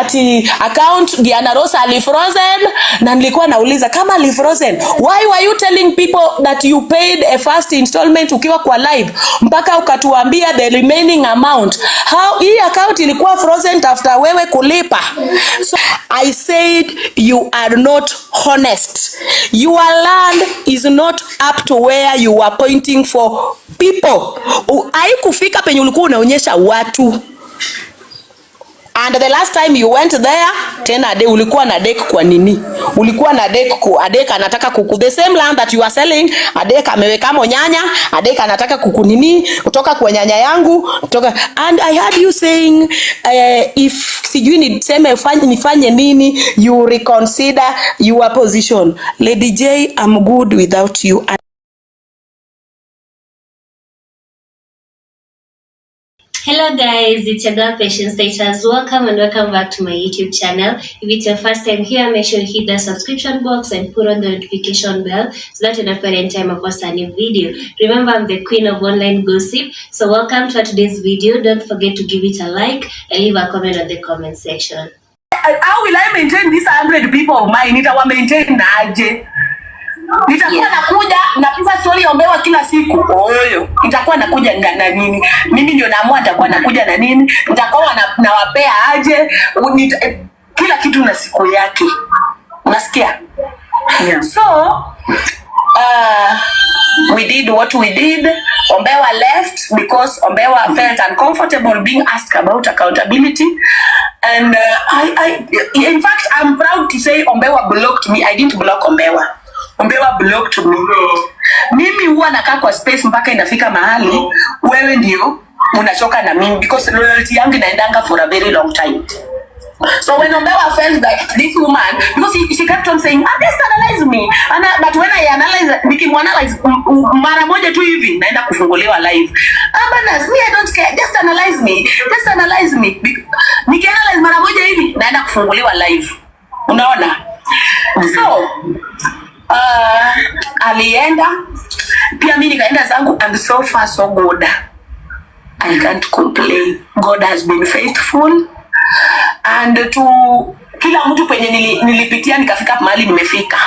ati account Diana Rosa alifrozen, na nilikuwa nauliza kama alifrozen, why were you telling people that you paid a first installment ukiwa kwa live mpaka ukatuambia the remaining amount? How hii account ilikuwa frozen after wewe kulipa? So I said you are not honest. Your land is not up to where you are pointing for people. Haikufika penye ulikuwa unaonyesha watu. And the last time you went there, tena ulikuwa na deck kwa nini? Ulikuwa na deck Adek anataka kuku the same land that you are selling. Adek ameweka nyanya, Adek anataka kuku nini kutoka kwa nyanya yangu, kutoka. And I heard you saying if sijui niseme nifanye nini, you reconsider your position. Lady J, I'm good without you. Hello guys, it's your girl Patience Status. Welcome and welcome back to my YouTube channel. If it's your first time here, make sure you hit the subscription box and put on the notification bell so that you don't forget any time I post a new video. Remember, I'm the queen of online gossip. So welcome to today's video. Don't forget to give it a like and leave a comment on the comment section. How will I maintain these 100 people of mine? Nitawa maintain aje? Nitakuwa nakuja napiga story ombewa kila siku. Oyo. Nitakuwa nakuja na nini? Mimi ndio naamua nitakuwa nakuja na nini? Nitakuwa nawapea aje? Kila kitu na siku yake. Unasikia? Yeah. So, we did what we did. Ombewa left because Ombewa felt uncomfortable being asked about accountability. And in fact, I'm proud to say Ombewa blocked me. I didn't block Ombewa. Ombewa blocked me. Mimi huwa nakaa kwa space mpaka inafika mahali wewe ndio unachoka na mimi because loyalty yangu inaendanga for a very long time. So when Ombewa felt that this woman, because she kept on saying, just analyze me. But when I analyze, nikimwanalyze mara moja tu hivi naenda kufunguliwa live. Abanas, me I don't care, just analyze me. Just analyze me. Nikianalyze mara moja hivi naenda kufunguliwa live. Unaona? So alienda pia mimi nikaenda zangu and so far so good. I can't complain. God has been faithful. And to kila mtu penye nilipitia nikafika mahali nimefika.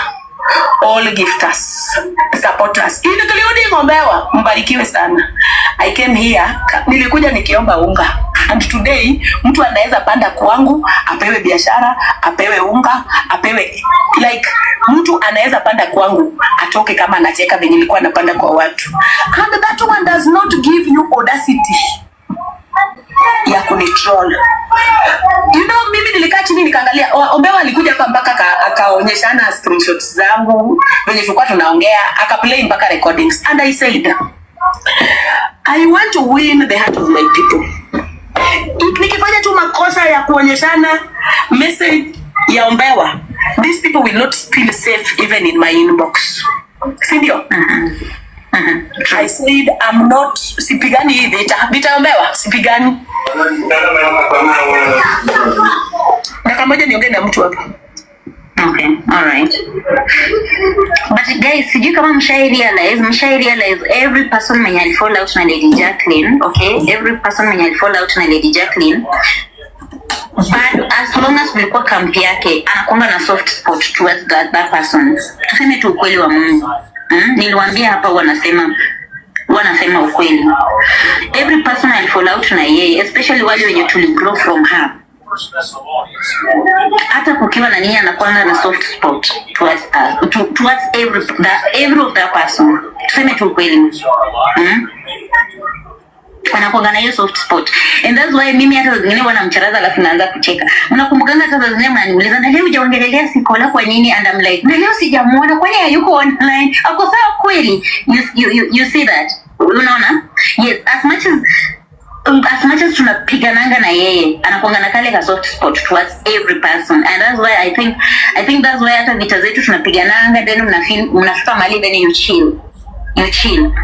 All gifters, supporters. Including Ombewa, mbarikiwe sana. I came here, nilikuja nikiomba unga. And today, mtu anaweza panda kwangu, apewe biashara, apewe unga, apewe like mtu anaweza panda kwangu, atoke kama anacheka venye nilikuwa napanda kwa watu. And that one does not give you audacity ya kunitroll. You know, mimi nilikaa chini nikaangalia Ombewa alikuja hapa mpaka akaonyeshana screenshots zangu venye tulikuwa tunaongea, akaplay mpaka recordings, and I said I want to win the heart of my people. Nikifanya tu makosa ya kuonyeshana message ya Ombewa, these people will not feel safe even in my inbox. Sindio? I said I'm not sipigani hii vita Ombewa, sipigani. Dakika moja niongee na mtu hapa. Okay, all right. But guys, sijui kama mshai-realize every person mwenye alifall out na Lady Jacqueline, okay? Every person mwenye alifall out na Lady Jacqueline, but as long as ulikuwa kampi yake, anakuanga na soft spot towards that person. Tuseme tu ukweli wa Mungu. Niliwaambia hapa wanasema ukweli. Every person alifall out na yeye, especially wale wenye tuligrow from her. Hata kukiwa na nini anakuanga na soft spot towards every of that person. Tuseme tu ukweli. Anakuanga na hiyo soft spot. And that's why mimi hata zingine wanamcharaza alafu naanza kucheka. Mnakumbukanga hata zingine mnaniuliza na leo hujaongelelea Sikola kwa nini, and I'm like, na leo sijamuona kwani hayuko online. Ako sawa kweli? You see that? Unaona? Yes, as much as tunapigananga na yeye, anakuanga na kale ka soft spot towards every person. And that's why I think that's why hata vita zetu tunapigananga, then mnafika mahali then you chill.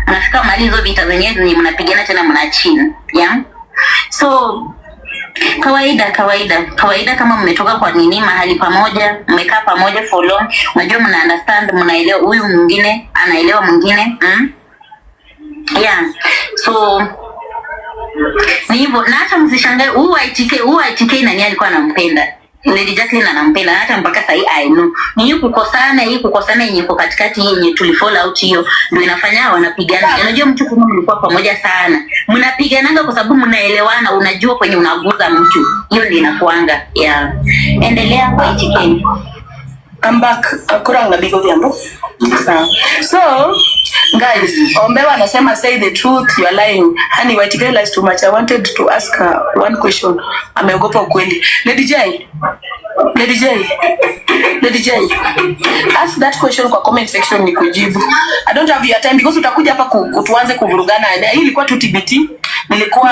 Anafika mahali hizo vita zenyewe mnapigana tena mnachill. Yeah? So kawaida kama mmetoka kwa nini mahali pamoja, mmekaa pamoja for long, unajua mna understand, mnaelewa huyu mwingine, anaelewa mwingine. Yeah. So ni hivyo, na hata msishangae ITK nani alikuwa anampenda. Lady Jacqueline anampenda hata mpaka sasa I know. Ni hii kukosana yenye iko katikati yenye tulifall out hiyo ndio inafanya wanapigana. Unajua mtu kama mlikuwa pamoja sana. Mnapigananga kwa sababu mnaelewana, unajua kwenye unaguza mtu. Hiyo ndio inakuanga. Yeah. Endelea kwa chicken. I'm back. Kuranga bigo vyambo. So, guys, Ombewa anasema say the truth, you are lying. Honey, Waitike lies too much. I wanted to ask her one question. Ameogopa ukweli. Lady J. Ask that question kwa comment section ni kujibu. I don't have your time because utakuja hapa kutuanze kuvurugana. Hii ilikuwa tu TBT. Nilikuwa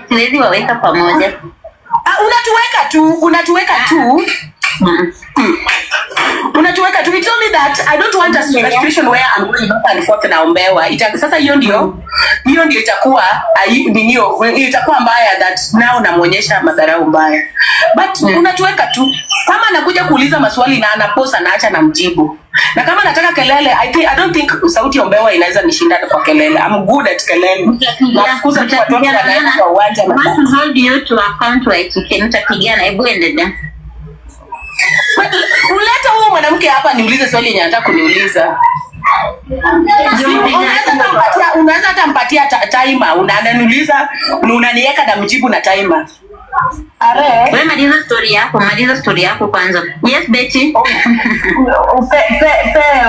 siwezi waweka pamoja. Unatuweka tu. Unatuweka tu. It's only that I don't want a situation where I'm going back and forth na Ombewa. Sasa hiyo ndio itakuwa itakuwa mbaya that now namuonyesha madharau mbaya. But unatuweka tu. Kama anakuja kuuliza maswali na anaposa na acha na mjibu. Na kama nataka kelele, I don't think sauti ya Ombewa inaweza nishinda kwa kelele. I'm good at kelele. Nafukuza tu watu wanaenda kwa uwanja na hold you to account right. Mtapigana, hebu endelea. Uleta huyo mwanamke hapa niulize swali yenye anataka kuniuliza. Unaweza hata mpatia timer, unaniuliza, unaniweka na mjibu na timer. Wewe maliza story yako kwanza. Yes Betty.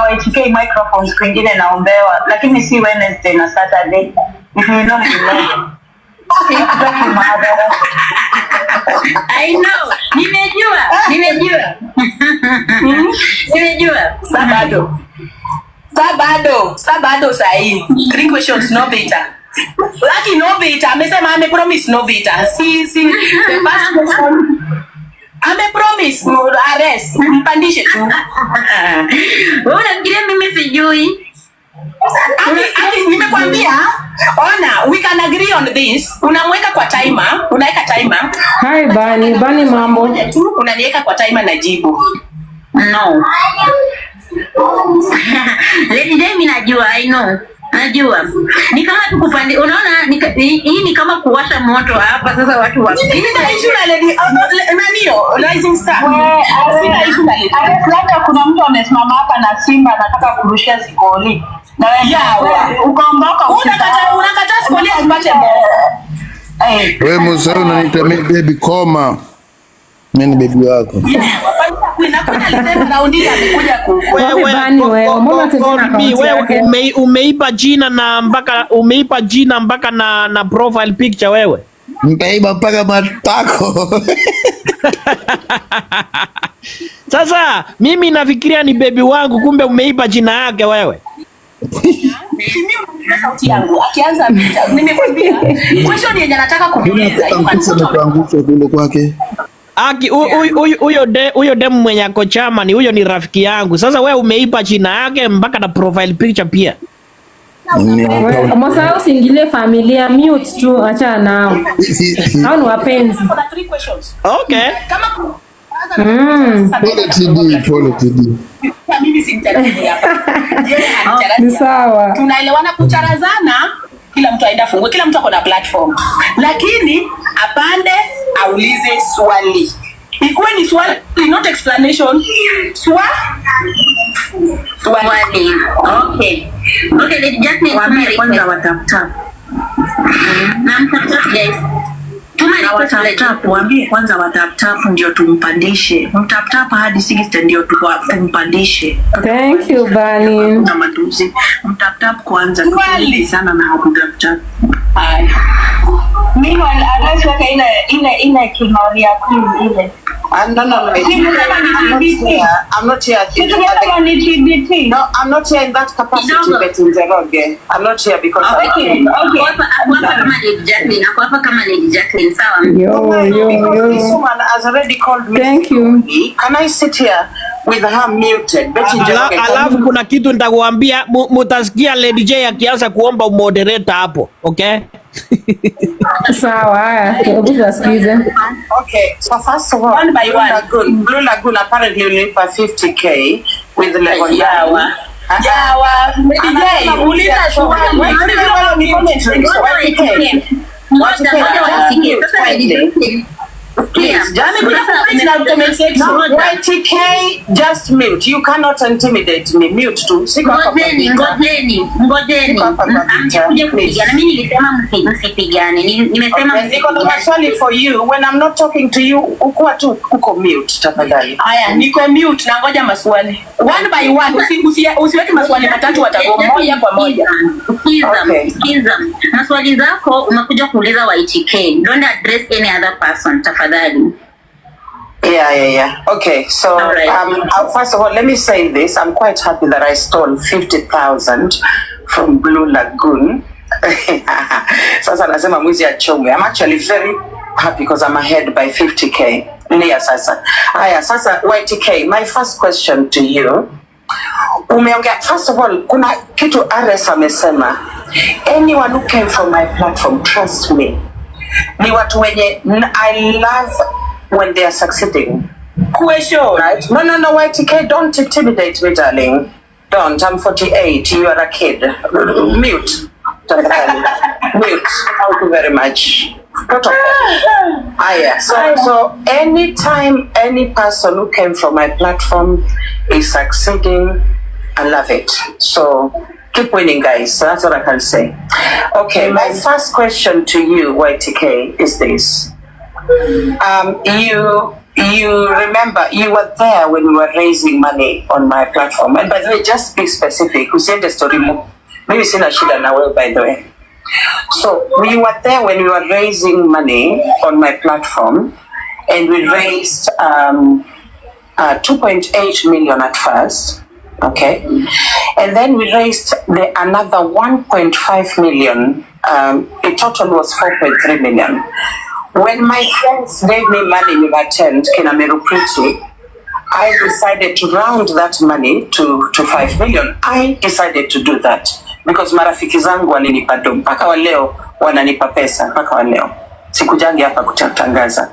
Waitike microphones kwingine na Ombewa, lakini si Wednesday na Saturday. If you know me. I know. Nimejua. Sabado sahi. 3 questions no better. Lucky no better. Amesema promise no better. See the first question. Promise no arrest. Mpandishe tu. Wewe unafikiria mimi sijui? Nimekwambia, ona, we can agree on this. Unamweka kwa timer, unaweka timer. Hi Bani mambo. Unaniweka kwa timer na jibu. No. Lady Day mimi najua, I know. Najua. Ni kama tukupande, unaona hii ni kama kuwasha moto hapa sasa watu wa. Hivi ndio issue na Lady nanio, rising star. Sina issue na Lady. Labda kuna mtu amesimama hapa na Simba anataka kurushia sikoli. Na wewe ukaomboka unakata sikoli asipate ball. Wewe Musa unaniita baby koma. Mimi ni baby wako. Wewe umeipa jina mpaka na profile picture wewe. Mkaiba mpaka matako. Sasa mimi nafikiria ni baby wangu, kumbe umeipa jina yake wewe. Sauti yangu akianza nimekwambia question yenye nataka kumuuliza kuangusha kule kwake. Huyo demu mwenye ako chama ni huyo, ni rafiki yangu. Sasa wewe umeipa jina yake mpaka na profile picture pia. Masa usiingilie familia, mute tu, acha nao. Hao ni wapenzi. Okay. Pole TD. Mimi si mtarajiwa hapa. Ni sawa. Tunaelewana kucharazana, kila mtu aenda fungue, kila mtu ako na platform. Lakini apande aulize swali. Ikuwe ni swali, not explanation. Swali. Okay. Okay, Jacqueline, waambie kwanza wataptap. Na mtaptap guys. Na wataptap, waambie kwanza wataptap ndio tumpandishe. Mtaptap hadi 60 ndio tumpandishe. Thank you Bani. Na matuzi. Mtaptap kwanza tukimbili sana na hatutaptap. Hai. Mimi unless waka ina kinori ya ile. I'm not here. No, I'm not here in that capacity, but in Jeroge. I'm not here because okay. Kama Lady Jacqueline, sawa. This woman has already called me. Thank you. Can I sit here with her muted? Alafu kuna kitu nitakuambia, mutasikia Lady J akianza kuomba umoderate hapo, okay? Sawa, hebu tusikize. Okay, so first of all, one by one. Blue Lagoon apparently will pay 50K with the level Yawa. Uliza swali. na comment section. YTK, just mute. You cannot intimidate me. Mute tu. Ngojeni. Mtakuja kupigana. Mimi nilisema msipigane. Nimesema niko na maswali for you. When I'm not talking to you, ukuwa tu uko mute tafadhali. Haya, niko mute na ngoja maswali. One by one. Usiweke maswali matatu watago moja kwa moja. Sikiza. Maswali zako umekuja kuuliza YTK. Don't address any other person tafadhali. Yeah. Okay, so first of all, let me say this. I'm quite happy that I stole 50,000 from Blue Lagoon. Sasa nasema mwizi achomwe. I'm actually very happy because I'm ahead by 50k. Nia sasa. Aya, sasa YTK, my first question to you. Umeongea, first of all, kuna kitu RS amesema. Anyone who came from my platform, trust me. Ni watu wenye I love when they are succeeding. Question. Right? No, YTK, don't intimidate me, darling. Don't. I'm 48. You are a kid. Mute. Mute. Thank you very much. So anytime any person who came from my platform is succeeding, I love it. So keep winning, guys. So that's what I can say. Okay, my first question to you, YTK, is this. You remember you were there when we were raising money on my platform, and by the way, just be specific. Who said the story? Maybe sina shida na wewe, by the way. So we were there when we were raising money on my platform, and we raised 2.8 million at first. Okay, and then we raised another 1.5 million. In total was 4.3 million. When my friends gave me money with attend Kinameru Pretty, I decided to round that money to 5 million. I decided to do that because marafiki zangu walinipa do, mpaka wa leo wananipa pesa, mpaka wa leo. Sikujangi hapa kutangaza.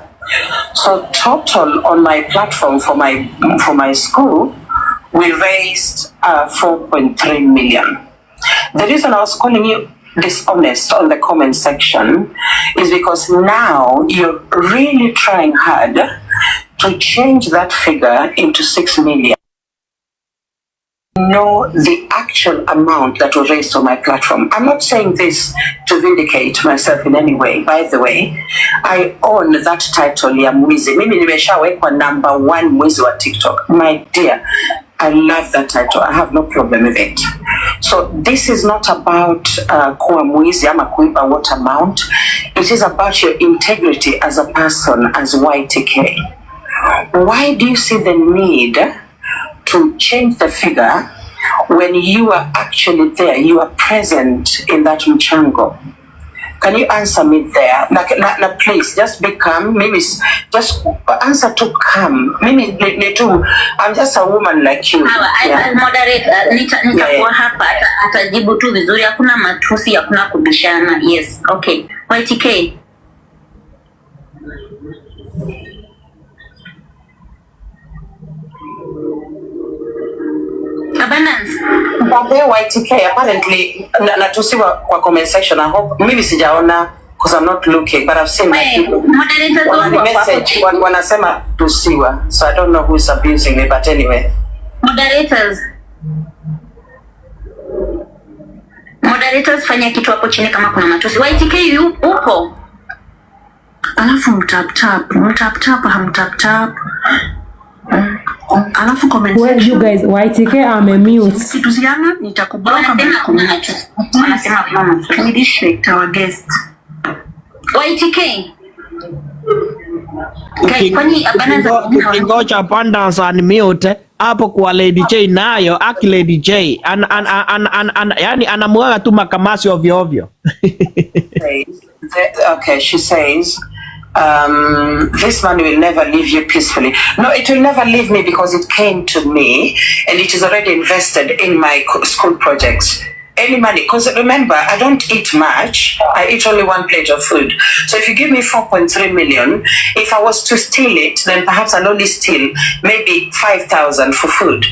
So total on my platform for my school, we raised 4.3 million. The reason I was calling you dishonest on the comment section is because now you're really trying hard to change that figure into 6 million. Know the actual amount that was raised on my platform. I'm not saying this to vindicate myself in any way. By the way, I own that title ya mwizi. Mimi nimeshawekwa number 1 mwizi wa TikTok. My dear, I love that title. I have no problem with it. So this is not about kuwa mwizi ama kuiba what amount. It is about your integrity as a person, as YTK. Why do you see the need to change the figure when you are actually there, you are present in that mchango? Can you answer me there? Na please, just be calm. Maybe just answer to calm. Maybe I'm just a woman like you. I moderate. Nitakuwa hapa atajibu tu vizuri. Hakuna matusi, hakuna kubishana. Yes, okay. YTK. Abundance. But there YTK apparently natusiwa kwa comment section. I hope maybe sijaona because I'm not looking, but I've seen my people. Message wanasema tusiwa. So I don't know who's abusing me, but anyway. Moderators fanya kitu hapo chini kama kuna matusi. YTK upo? Alafu mtap hamtap. Alafu comment section. You guys, YTK amemute. Situziana nitakublock na kumatusi. Wanasema mama, we respect our guest. YTK. Kingocha Abundance unmute hapo kwa Lady J nayo aki Lady J yani anamwaga tu makamasi ovyo ovyo. Okay, she says this money will never leave you peacefully. No, it will never leave me because it came to me and it is already invested in my school projects. Any money, because remember, I don't eat much. I eat only 1 plate of food. So if you give me 4.3 million, if I was to steal it, then perhaps I'll only steal maybe 5,000 for food.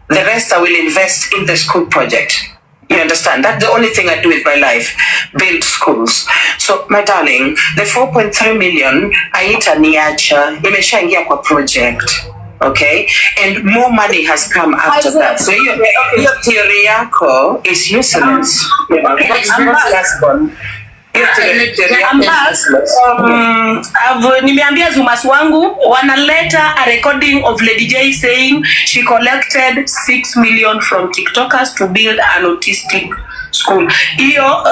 The rest I will invest in the school project. You understand? That's the only thing I do with my life, build schools. So, my darling, the 4.3 million, aita niacha, imeshaingia kwa project. Okay? And more money has come after that. So, your theory yako is useless. You know, that's one. Nimeambia Zumas wangu wanaleta a recording of Lady J saying she collected 6 million from TikTokers to build an autistic school. Iyo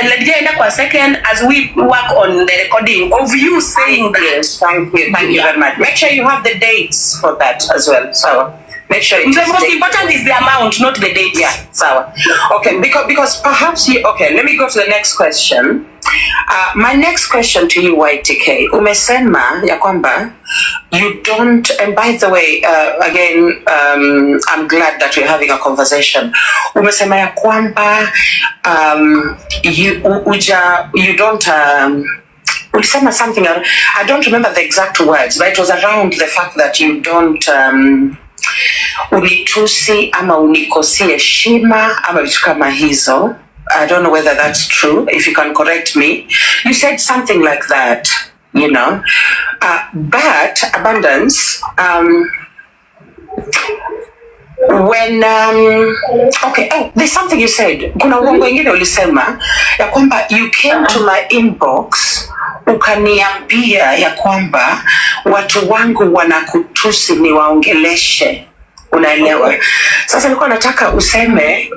Lady J enda kwa second as we work on the recording of you saying that. Yes, thank you very much. Make sure you have the dates for that as well. So make sure the most important is the amount, not the date. Yeah, sawa. Okay, because perhaps okay, let me go to the next question. My next question to you, YTK, umesema ya kwamba you don't, and by the way, again, I'm glad that we're having a conversation. Umesema ya kwamba you don't ulisema something, I don't remember the exact words, but it was around the fact that you don't unitusi ama unikosi heshima ama vitu kama hizo. I don't know whether that's true. If you can correct me. You said something like that, you know. But Abundance, when okay, there's something you said. Kuna uongo ingine ulisema ya kwamba you came to my inbox ukaniambia ya kwamba watu wangu wanakutusi niwaongeleshe. Unaelewa? Sasa nilikuwa nataka useme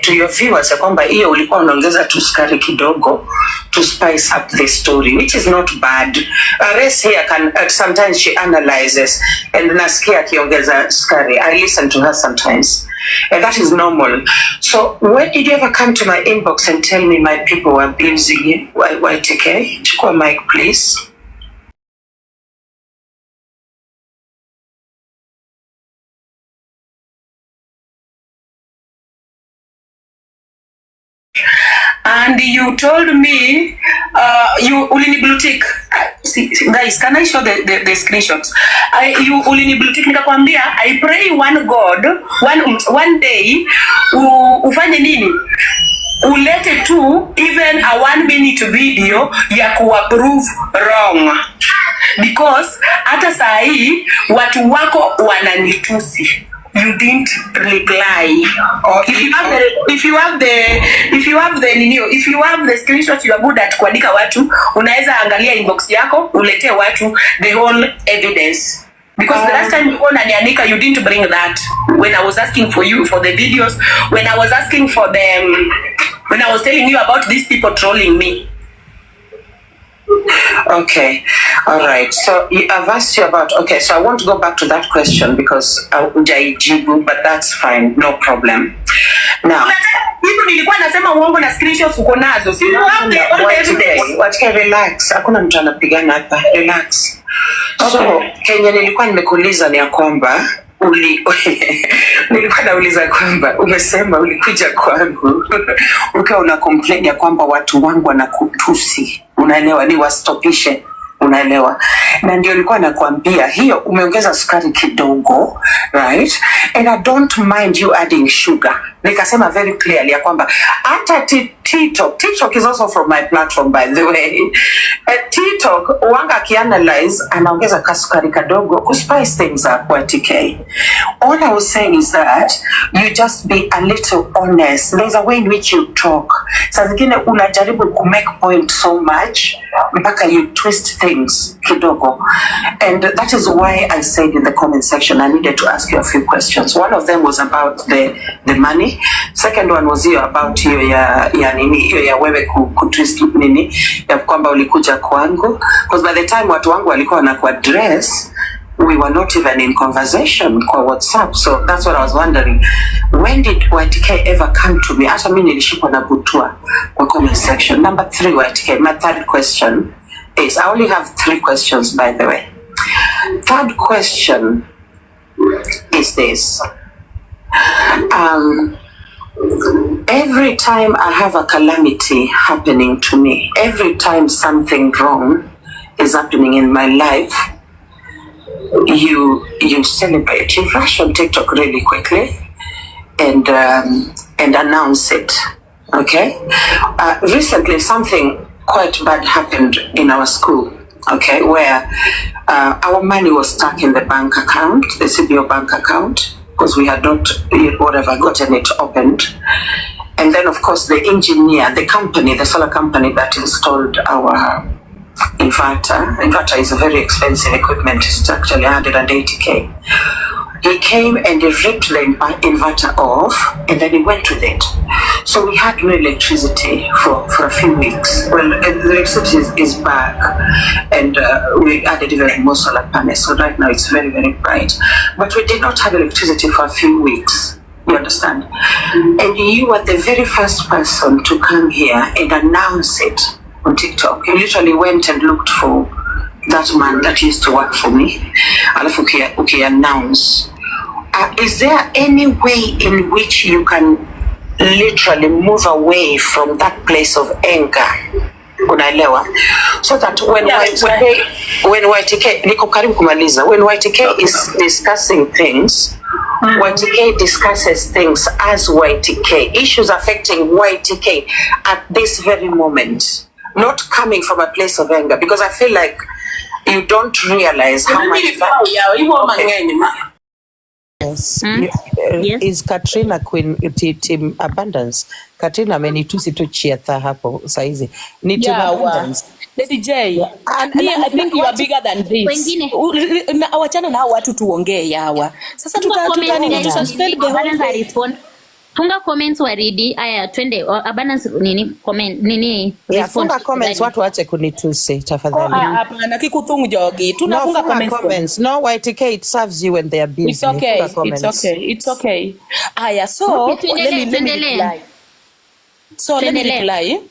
to your viewers ya kwamba hiyo ulikuwa unaongeza tu sukari kidogo to spice up the story, which is not bad. Res here can sometimes she analyzes and nasikia akiongeza sukari. I listen to her sometimes. And that is normal. So when did you ever come to my inbox and tell me my people were abusing you? YTK, chukua mic please. And you told me you ulini blue tick. Guys, can I show the screenshots? You ulini blue tick nikakwambia I pray one God one day ufanye nini? Ulete tu even a 1 minute video ya kuapprove wrong. Because hata saa hii watu wako wananitusi. You didn't reply. Or if you have the screenshot, you are good at kuandika watu, unaweza angalia inbox yako, ulete watu the whole evidence. Because the last time you unaniandika, you didn't bring that. When I was asking for you for the videos, when I was asking for them, when I was telling you about these people trolling me. Okay, all right. So I've asked you about. Okay, so I want to go back to that question because but that's fine, no problem. Now, nilikuwa nasema uongo na screenshots uko nazo. Si relax. Hakuna mtu anapigana hapa. Relax. So Kenya, nilikuwa nimekuuliza ni ya kwamba nilikuwa nauliza kwamba umesema ulikuja kwangu ukiwa una complain ya kwamba watu wangu wanakutusi. Unaelewa, ni wastopishe. Unaelewa, na ndio nilikuwa nakwambia hiyo umeongeza sukari kidogo, right? And I don't mind you adding sugar. Nikasema very clearly ya kwamba hata TikTok is also from my platform, by the way. TikTok wanga akianalyze anaongeza kasukari kadogo ku spice things up kwa TK. All I was saying is that you just be a little honest. There's a way in which you talk. Saa zingine unajaribu ku make point so much mpaka you twist things kidogo. And that is why I said in the comment section I needed to ask you a few questions. One of them was about the money. Second one was here about hiyo ya nini, hiyo ya wewe kutwist nini ya kwamba ulikuja kwangu, because by the time watu wangu walikuwa na address, we were not even in conversation kwa WhatsApp. So that's what I was wondering, when did YTK ever come to me? Hata mimi nilishikwa na butua kwa comment section. Number 3, YTK, my third question is, I only have 3 questions, by the way. Third question is this. Every time I have a calamity happening to me, every time something wrong is happening in my life, you celebrate. You rush on TikTok really quickly, and and announce it. Okay? Recently, something quite bad happened in our school. Okay, where our money was stuck in the bank account, the CBO bank account, because we had not, gotten it opened. And then, of course, the engineer, the company, the solar company that installed our inverter is a very expensive equipment. It's actually 180K. He came and he ripped the inverter off, and then he went with it. So we had no electricity for a few weeks. Well, the electricity is back, and we added even more solar panels. So right now it's very, very bright. But we did not have electricity for a few weeks. You understand? And you were the very first person to come here and announce it on TikTok. You literally went and looked for that man that used to work for me. Alafu announce. Is there any way in which you can literally move away from that place of anger? Unaelewa? So that when YTK niko karibu kumaliza, when YTK is discussing things, YTK discusses things as YTK, issues affecting YTK at this very moment, not coming from a place of anger, because I feel like you don't realize how much Yes. Is Katrina Queen team Abundance? Katrina amenitusi tu chiatha hapo saizi. Ni team Abundance. Lady J, I think you are bigger than this. Wachana na watu tuongee yawa. Sasa suspend the whole respond. Funga comments waridi. Aya twende Abundance nini respond. Funga comments watu waache kunitusi tafadhali. Hapana kikuthungu jogi. Tunafunga comments. No, YTK, it serves you when they are busy. It's okay. It's okay. Aya, so let me reply. Let me reply.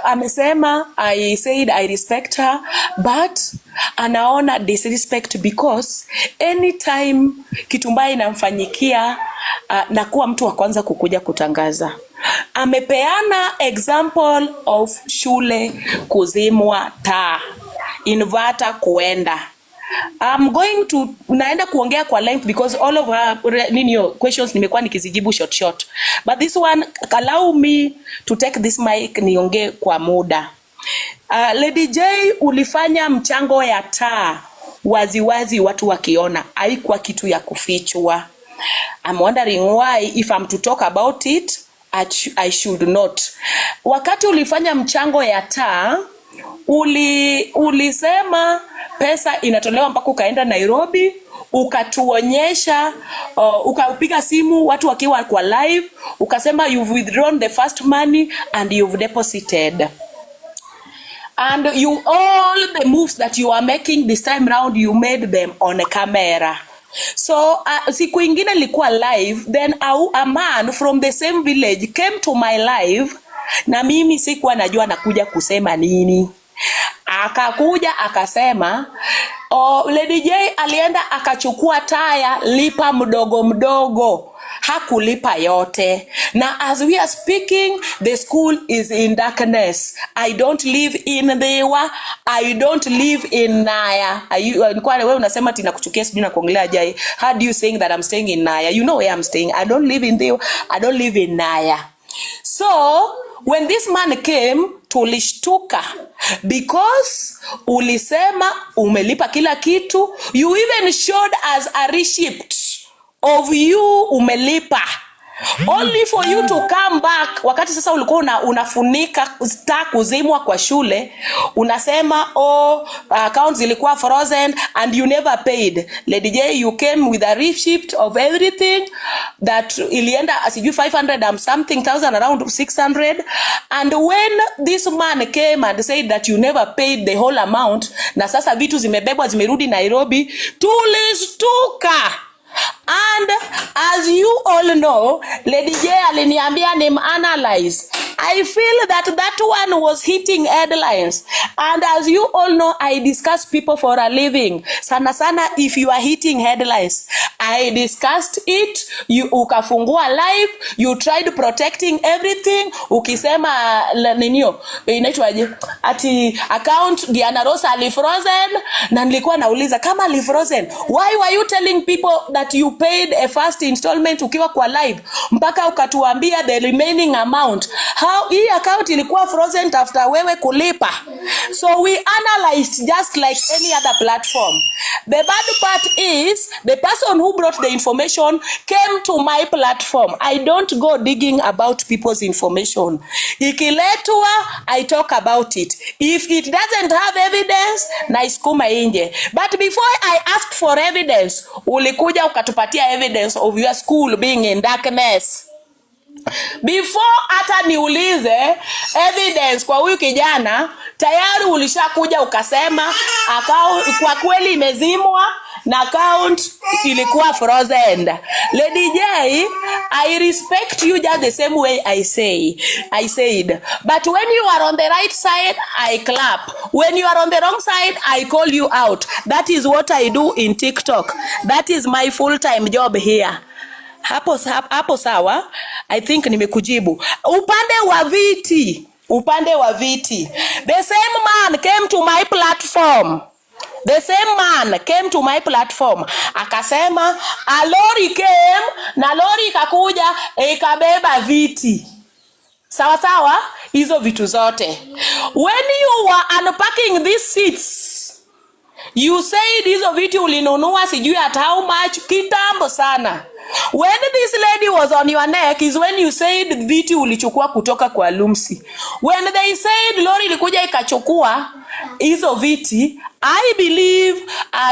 Amesema, I said I respect her, but anaona disrespect because anytime kitu mbaya inamfanyikia nakuwa mtu wa kwanza kukuja kutangaza. Amepeana example of shule kuzimwa taa, inverter kuenda. I'm going to naenda kuongea kwa length because all of her questions nimekuwa nikizijibu short. But this one allow me to take this mic niongee kwa muda. Lady J, ulifanya mchango ya taa waziwazi watu wakiona, haikuwa kitu ya kufichwa. I'm wondering why if I'm to talk about it I should not. Wakati ulifanya mchango ya taa ulisema pesa inatolewa mpaka ukaenda Nairobi, ukatuonyesha, ukapiga simu watu wakiwa kwa live, ukasema you've withdrawn the first money and you've deposited. And all the moves that you are making this time round, you made them on a camera. So siku ingine nilikuwa live, then a man from the same village came to my live, na mimi sikuwa najua nakuja kusema nini. Akakuja akasema Lady J alienda akachukua taya, lipa mdogo mdogo, hakulipa yote. Na as we are speaking, the school is in darkness. I don't live in Dewa, I don't live in Naya. Kwa wewe unasema tina kuchukia sijui na kuongelea Jai. How do you saying that I'm staying in Naya? You know where I'm staying. I don't live in Dewa, I don't live in Naya. So when this man came, tulishtuka because ulisema umelipa kila kitu. You even showed us a receipt of you umelipa, only for you to come back wakati sasa ulikuwa unafunika star kuzimwa kwa shule, unasema accounts zilikuwa frozen and you never paid. Lady J, you came with a receipt of everything that ilienda asijui 500 and something thousand, around 600. And when this man came and said that you never paid the whole amount, na sasa vitu zimebebwa zimerudi Nairobi, tulistuka. And as you all know, Lady J aliniambia analyze. I feel that one was hitting headlines. And as you all know, I discuss people for a living. Sana sana, if you are hitting headlines, I discussed it. You ukafungua live, you tried protecting everything. Ukisema ninio inaitwaje? Ati account Diana Rosa alifrozen, na nilikuwa nauliza kama alifrozen, why were you telling people that you paid a first installment ukiwa kwa live mpaka ukatuambia the remaining amount? How hii account ilikuwa frozen after wewe kulipa? So we analyzed just like any other platform. The bad part is the person who brought the information came to my platform. I don't go digging about people's information. Ikiletwa, I talk about it. If it doesn't have evidence, naiskuma inje. But before I asked for evidence, ulikuja ukatupatia evidence of your school being in darkness. Before hata niulize evidence kwa huyu kijana, tayari ulishakuja ukasema account kwa kweli imezimwa na account ilikuwa frozen. Lady J, I respect you just the same way I said. But when you are on the right side, I clap. When you are on the wrong side, I call you out. That is what I do in TikTok. That is my full-time job here. Hapo sawa, I think nimekujibu. Upande wa viti, the same man came to my platform. Akasema a lorry came na lorry ikakuja ikabeba viti. Sawa, hizo vitu zote. When you were unpacking these seats, you said hizo viti ulinunua sijui at how much, kitambo sana. When this lady was on your neck is when you said viti ulichukua kutoka kwa Lumsi. When they said lori ilikuja ikachukua hizo viti, I believe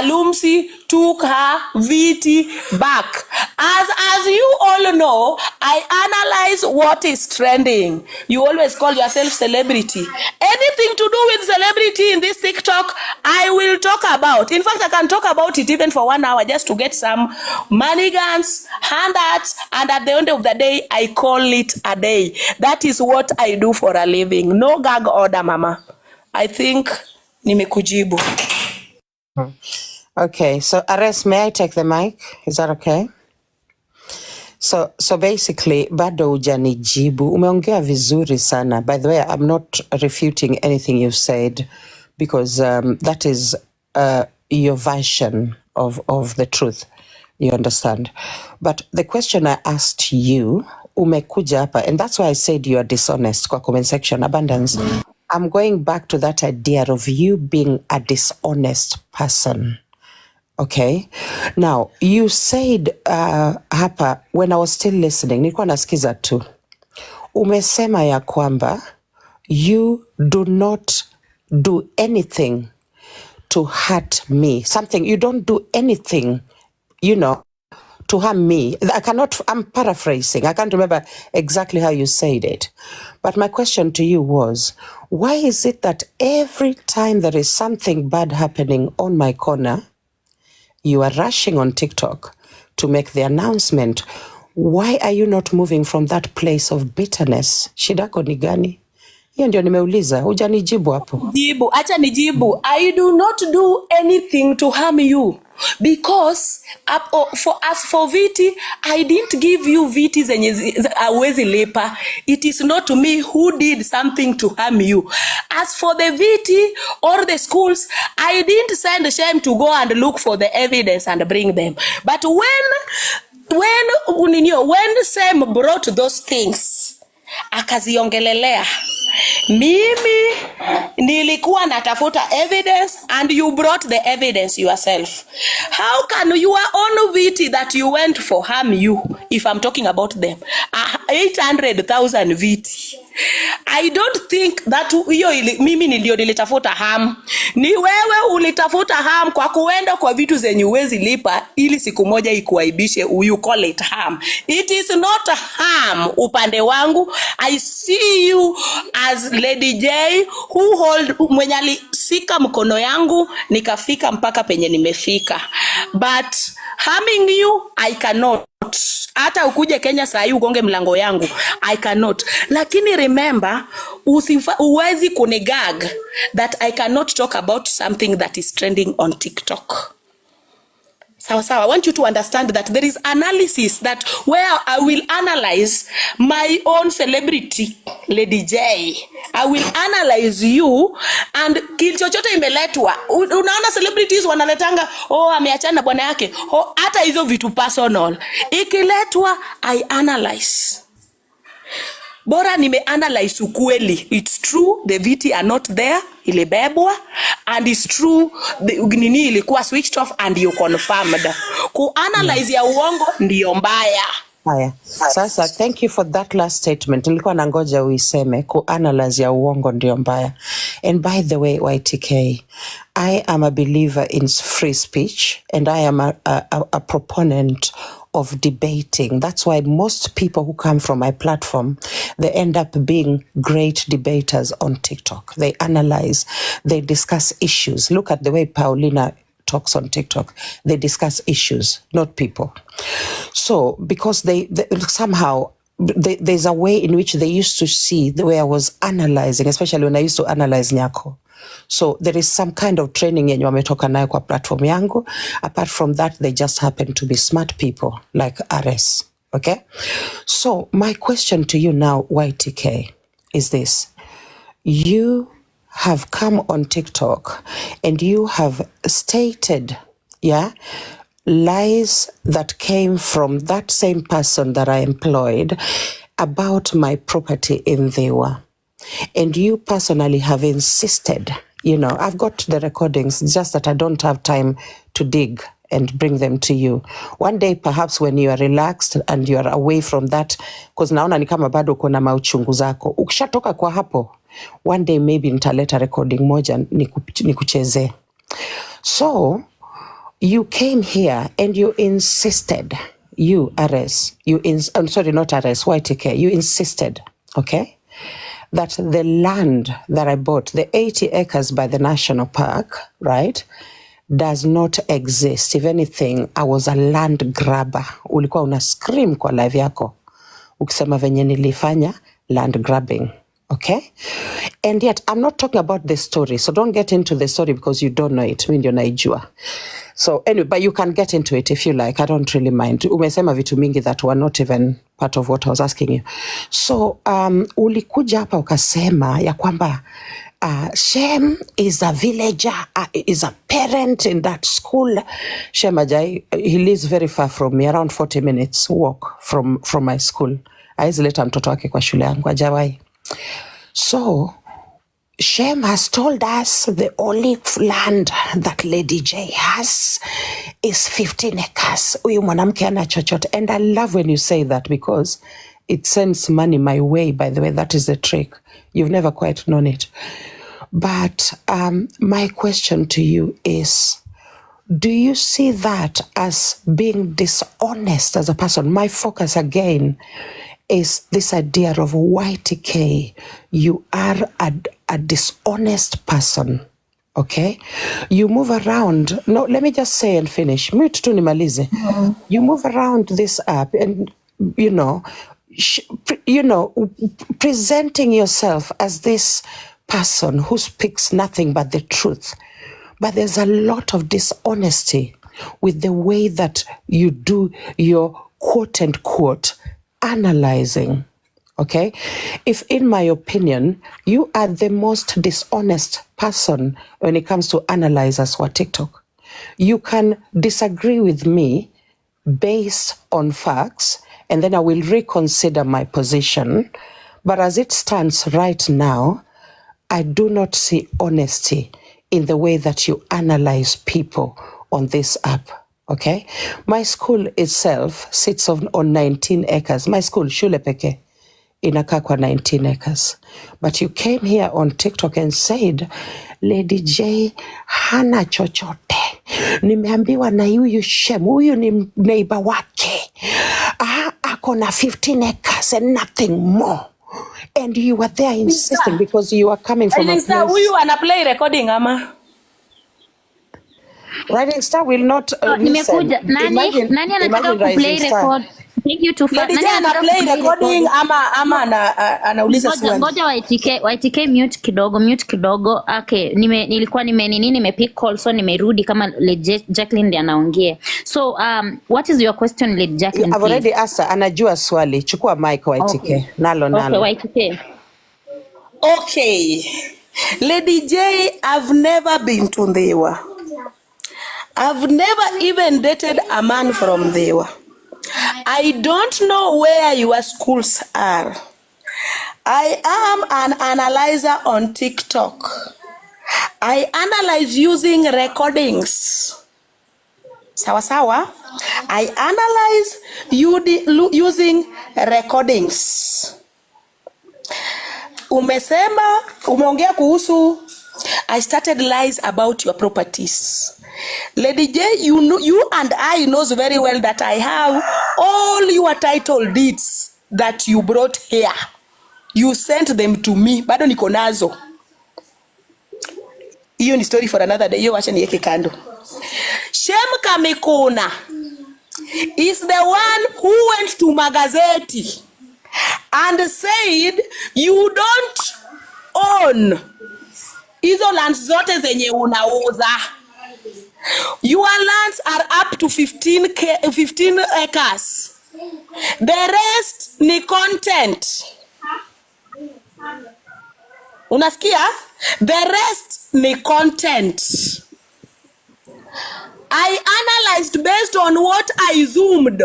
Lumsi took her viti back. As you all know, I analyze what is trending. You always call yourself celebrity. Anything to do with celebrity in this TikTok, I will talk about. In fact, I can talk about it even for 1 hour just to get some money guns, handouts, and at the end of the day, I call it a day. That is what I do for a living. No gag order, mama. I think nimekujibu. Okay, so Ares, may I take the mic? Is that okay? So basically, bado hujanijibu. Umeongea vizuri sana. By the way, I'm not refuting anything you've said because that is your version of the truth. You understand? But the question I asked you, umekuja hapa, and that's why I said you are dishonest kwa comment section, Abundance. I'm going back to that idea of you being a dishonest person. Okay. Now, you said hapa, when I was still listening, nilikuwa nasikiza tu. Umesema ya kwamba you do not do anything to hurt me. Something, you don't do anything, to harm me. I'm paraphrasing. I can't remember exactly how you said it. But my question to you was, why is it that every time there is something bad happening on my corner, you are rushing on TikTok to make the announcement? Why are you not moving from that place of bitterness? Shidako ni gani? Hiyo ndio nimeuliza, hujanijibu hapo. Acha nijibu. I do not do anything to harm you. Because for viti, I didn't give you viti zenye awezi lipa. It is not me who did something to harm you. As for the viti or the schools, I didn't send Shem to go and look for the evidence and bring them. But when Sam brought those things, akaziongelelea, mimi nilikuwa natafuta evidence and you brought the evidence yourself. How can your own viti that you went for harm you if I'm talking about them? 800,000 viti. I don't think that mimi ndio nilitafuta harm. Ni wewe ulitafuta harm kwa kuenda kwa vitu zenye uwezi lipa ili siku moja ikuaibishe. You call it harm. It is not harm upande wangu. I see you as Lady J mwenye alisika mkono yangu nikafika mpaka penye nimefika. But harming you, I cannot. Hata ukuje Kenya saa hii ugonge mlango yangu, I cannot. Lakini remember, uwezi kunigag that I cannot talk about something that is trending on TikTok. Sawa sawa. I want you to understand that there is analysis that where I will analyze my own celebrity, Lady J. I will analyze you and kilichochote imeletwa. Unaona celebrities wanaletanga, ameachana na bwana yake. Hata hizo vitu personal. Ikiletwa, I analyze. Bora nime-analyze ukweli. It's true, the viti are not there, ilibebwa, and it's true, nini ilikuwa switched off and you confirmed. Ku-analyze ya uongo ndiyo mbaya. Haya. Sasa, thank you for that last statement. Nilikuwa nangoja uiseme, ku-analyze ya uongo ndiyo mbaya. And by the way, YTK, I am a believer in free speech, and I am a proponent of debating. That's why most people who come from my platform, they end up being great debaters on TikTok. They analyze, they discuss issues. Look at the way Paulina talks on TikTok. They discuss issues, not people. So, because they somehow, there's a way in which they used to see the way I was analyzing, especially when I used to analyze Nyako. So there is some kind of training yenye wametoka nayo kwa platform yangu. Apart from that, they just happen to be smart people like RS. Okay? So my question to you now, YTK, is this. You have come on TikTok and you have stated, lies that came from that same person that I employed about my property in Thewa. And you personally have insisted, I've got the recordings, just that I don't have time to dig and bring them to you. One day, perhaps when you are relaxed and you are away from that, because naona ni kama bado kuna mauchungu zako. Ukishatoka kwa hapo, one day maybe nitaleta recording moja nikucheze. So, you came here and you insisted, you RS, I'm sorry, not RS, YTK, you insisted, okay, that the land that I bought, the 80 acres by the National Park, right, does not exist. If anything, I was a land grabber. Ulikuwa una scream kwa live yako ukisema venye nilifanya land grabbing. Okay? And yet, I'm not talking about the story. So don't get into the story because you don't know it. Mimi ndio naijua. So anyway, but you can get into it if you like. I don't really mind. Umesema vitu mingi that were not even part of what I was asking you. So, ulikuja hapa ukasema ya kwamba Shem is a villager, is a parent in that school. Shem Ajay, he lives very far from me, around 40 minutes walk from my school. Haizi leta mtoto wake kwa shule yangu, hajawai. So, Shem has told us the only land that Lady J has is 15 acres. Uyu mwanamke ana chochote. And I love when you say that because it sends money my way, by the way. That is the trick. You've never quite known it. But my question to you is, do you see that as being dishonest as a person? My focus again is this idea of YTK. You are a dishonest person, okay? You move around. No, let me just say and finish. Mute tu nimalize. You move around this app and, presenting yourself as this person who speaks nothing but the truth. But there's a lot of dishonesty with the way that you do your quote unquote analyzing. Okay? If in my opinion, you are the most dishonest person when it comes to analyzers for TikTok. You can disagree with me based on facts, and then I will reconsider my position. But as it stands right now, I do not see honesty in the way that you analyze people on this app. Okay? My school itself sits on 19 acres. My school, Shule Peke, inakaa kwa 19 acres. But you came here on TikTok and said, Lady J hana chochote. Nimeambiwa na huyu Shem, huyu ni neighbor wake. Ako na 15 acres and nothing more. And you were there insisting because you are coming from a place. Huyu ana play recording ama? Rising Star will not listen. Nimekuja. Nani anataka kuplay record? Thank you to Lady J ana play recording ama anauliza swali. Ngoja YTK mute kidogo. Okay, nilikuwa nimepick call, so nimerudi kama Lady Jacqueline ndiye anaongea. So what is your question, Lady Jacqueline? I've already asked, anajua swali. Chukua mic YTK. Okay. Nalo. Okay, YTK. Okay. Lady J, I've never been to Ndewa. I've never even dated a man from Ndewa. I don't know where your schools are. I am an analyzer on TikTok. I analyze using recordings. Sawa. I analyze using recordings. Umeongea kuhusu I started lies about your properties. Lady J, you and I knows very well that I have all your title deeds that you brought here. You sent them to me. Bado niko nazo. Hiyo ni story for another day. Hiyo wacha niweke kando. Shem Kamekona is the one who went to magazeti and said you don't own hizo lands zote zenye unauza. Your lands are up to 15 acres. The rest ni content. Unasikia? The rest ni content. I analyzed based on what I zoomed.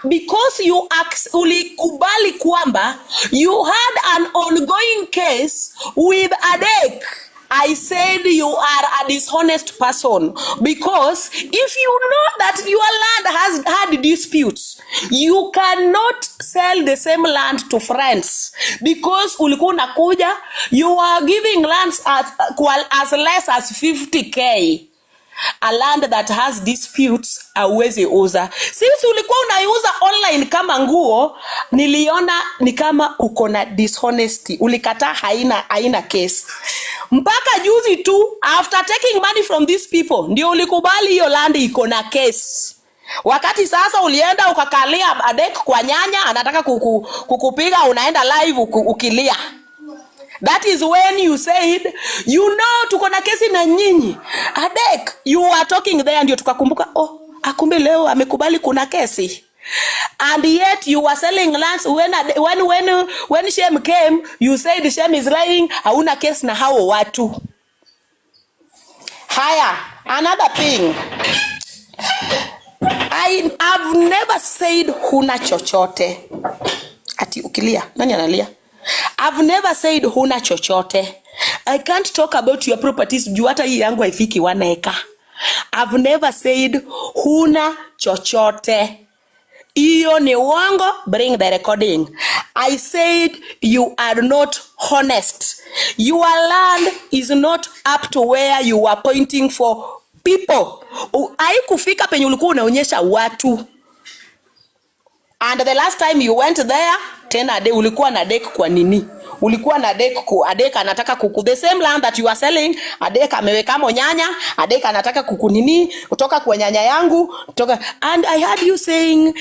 Because you ulikubali kwamba you had an ongoing case with Adek. I said you are a dishonest person because if you know that your land has had disputes, you cannot sell the same land to friends because ulikuwa unakuja, you are giving lands as less as 50k. A land that has disputes aweze uza. Since ulikuwa unaiuza online kama nguo, niliona ni kama uko na dishonesty. Ulikataa haina case. Mpaka juzi tu, after taking money from these people, ndio ulikubali hiyo land iko na case. Wakati sasa ulienda ukakalia Adek kwa nyanya, anataka kukupiga, unaenda live ukilia. That is when you said, you know, tuko na kesi na nyinyi. Adek, you are talking there, ndio tukakumbuka, oh, akumbe leo amekubali kuna kesi. And yet you were selling lands when Shem came, you said Shem is lying, hauna kesi na hao watu. Haya, another thing. I have never said huna chochote. Ati ukilia, nani analia? I've never said huna chochote. I can't talk about your properties juu hata hii yangu haifiki 1 acre. I've never said huna chochote. Iyo ni uongo, bring the recording. I said you are not honest. Your land is not up to where you are pointing for people. Haikufika penye ulikuwa unaonyesha watu. And the last time you went there, tena ulikuwa na Adek kwa nini? Ulikuwa na Adek anataka the same land that you are selling, Adek ameweka nyanya, Adek anataka kukunini kutoka kwa nyanya yangu, and I heard you saying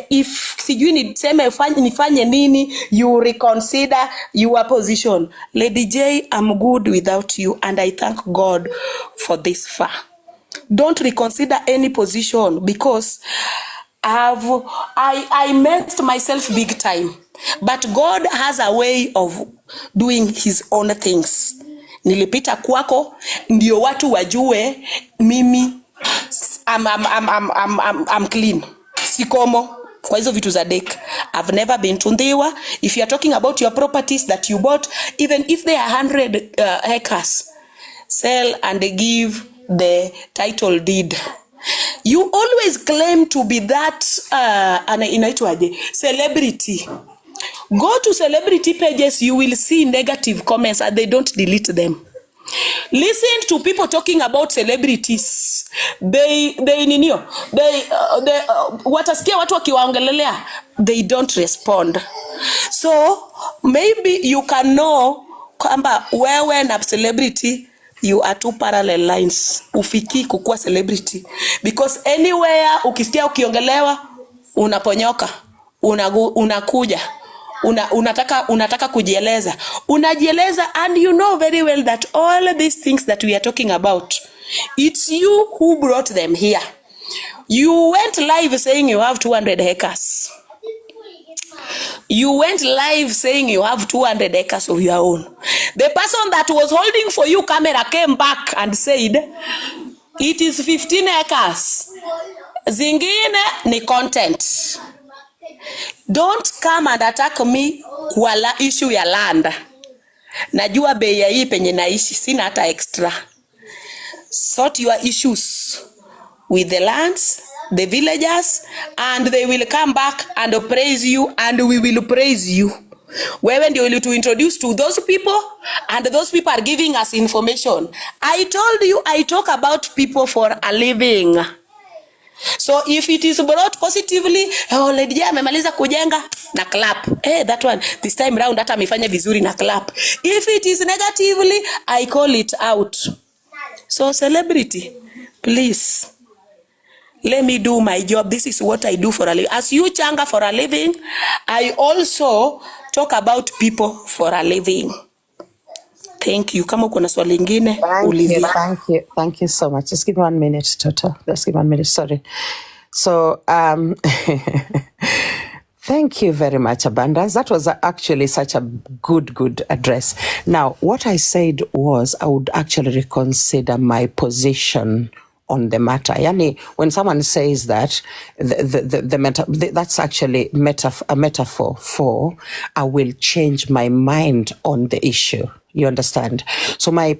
if sijui niseme nifanye nini, you reconsider your position. Lady J, I'm good without you and I thank God for this far. Don't reconsider any position because I messed myself big time. But God has a way of doing his own things. Nilipita kwako ndio watu wajue mimi I'm clean. Sikomo kwa hizo vitu za Dek. I've never been to Ndewa. If you are talking about your properties that you bought, even if they are 100 acres, sell and give the title deed. You always claim to be that inaitwaje celebrity. Go to celebrity pages, you will see negative comments and they don't delete them. Listen to people talking about celebrities. Watasikia watu wakiwaongelelea, they don't respond. So maybe you can know kwamba wewe na celebrity you are two parallel lines. Ufiki kukua celebrity because anywhere ukisikia ukiongelewa unaponyoka, unakuja, unataka kujieleza, unajieleza, and you know very well that all these things that we are talking about, it's you who brought them here. You went live saying you have 200 acres. You went live saying you have 200 acres of your own. The person that was holding for you camera came back and said, it is 15 acres. Zingine ni content. Don't come and attack me kwa issue ya land. Najua bei ya hii penye naishi, sina hata extra. Sort your issues with the lands, the villagers, and they will come back and praise you, and we will praise you. Wewe ndio will to introduce to those people, and those people are giving us information. I told you I talk about people for a living. So if it is brought positively, Lady J amemaliza kujenga, na clap. That one this time round hata amefanya vizuri, na clap. If it is negatively, I call it out. So celebrity, please let me do my job. This is what I do for a living. As you changa for a living, I also talk about people for a living. Thank you. Kama kuna swali lingine ulizia. Thank you so much. Just give me 1 minute, Toto. Just give me 1 minute. Sorry. So, thank you very much, Abundance. That was actually such a good address. Now, what I said was I would actually reconsider my position on the matter. Yani, when someone says that, that's actually a metaphor for I will change my mind on the issue. You understand? So my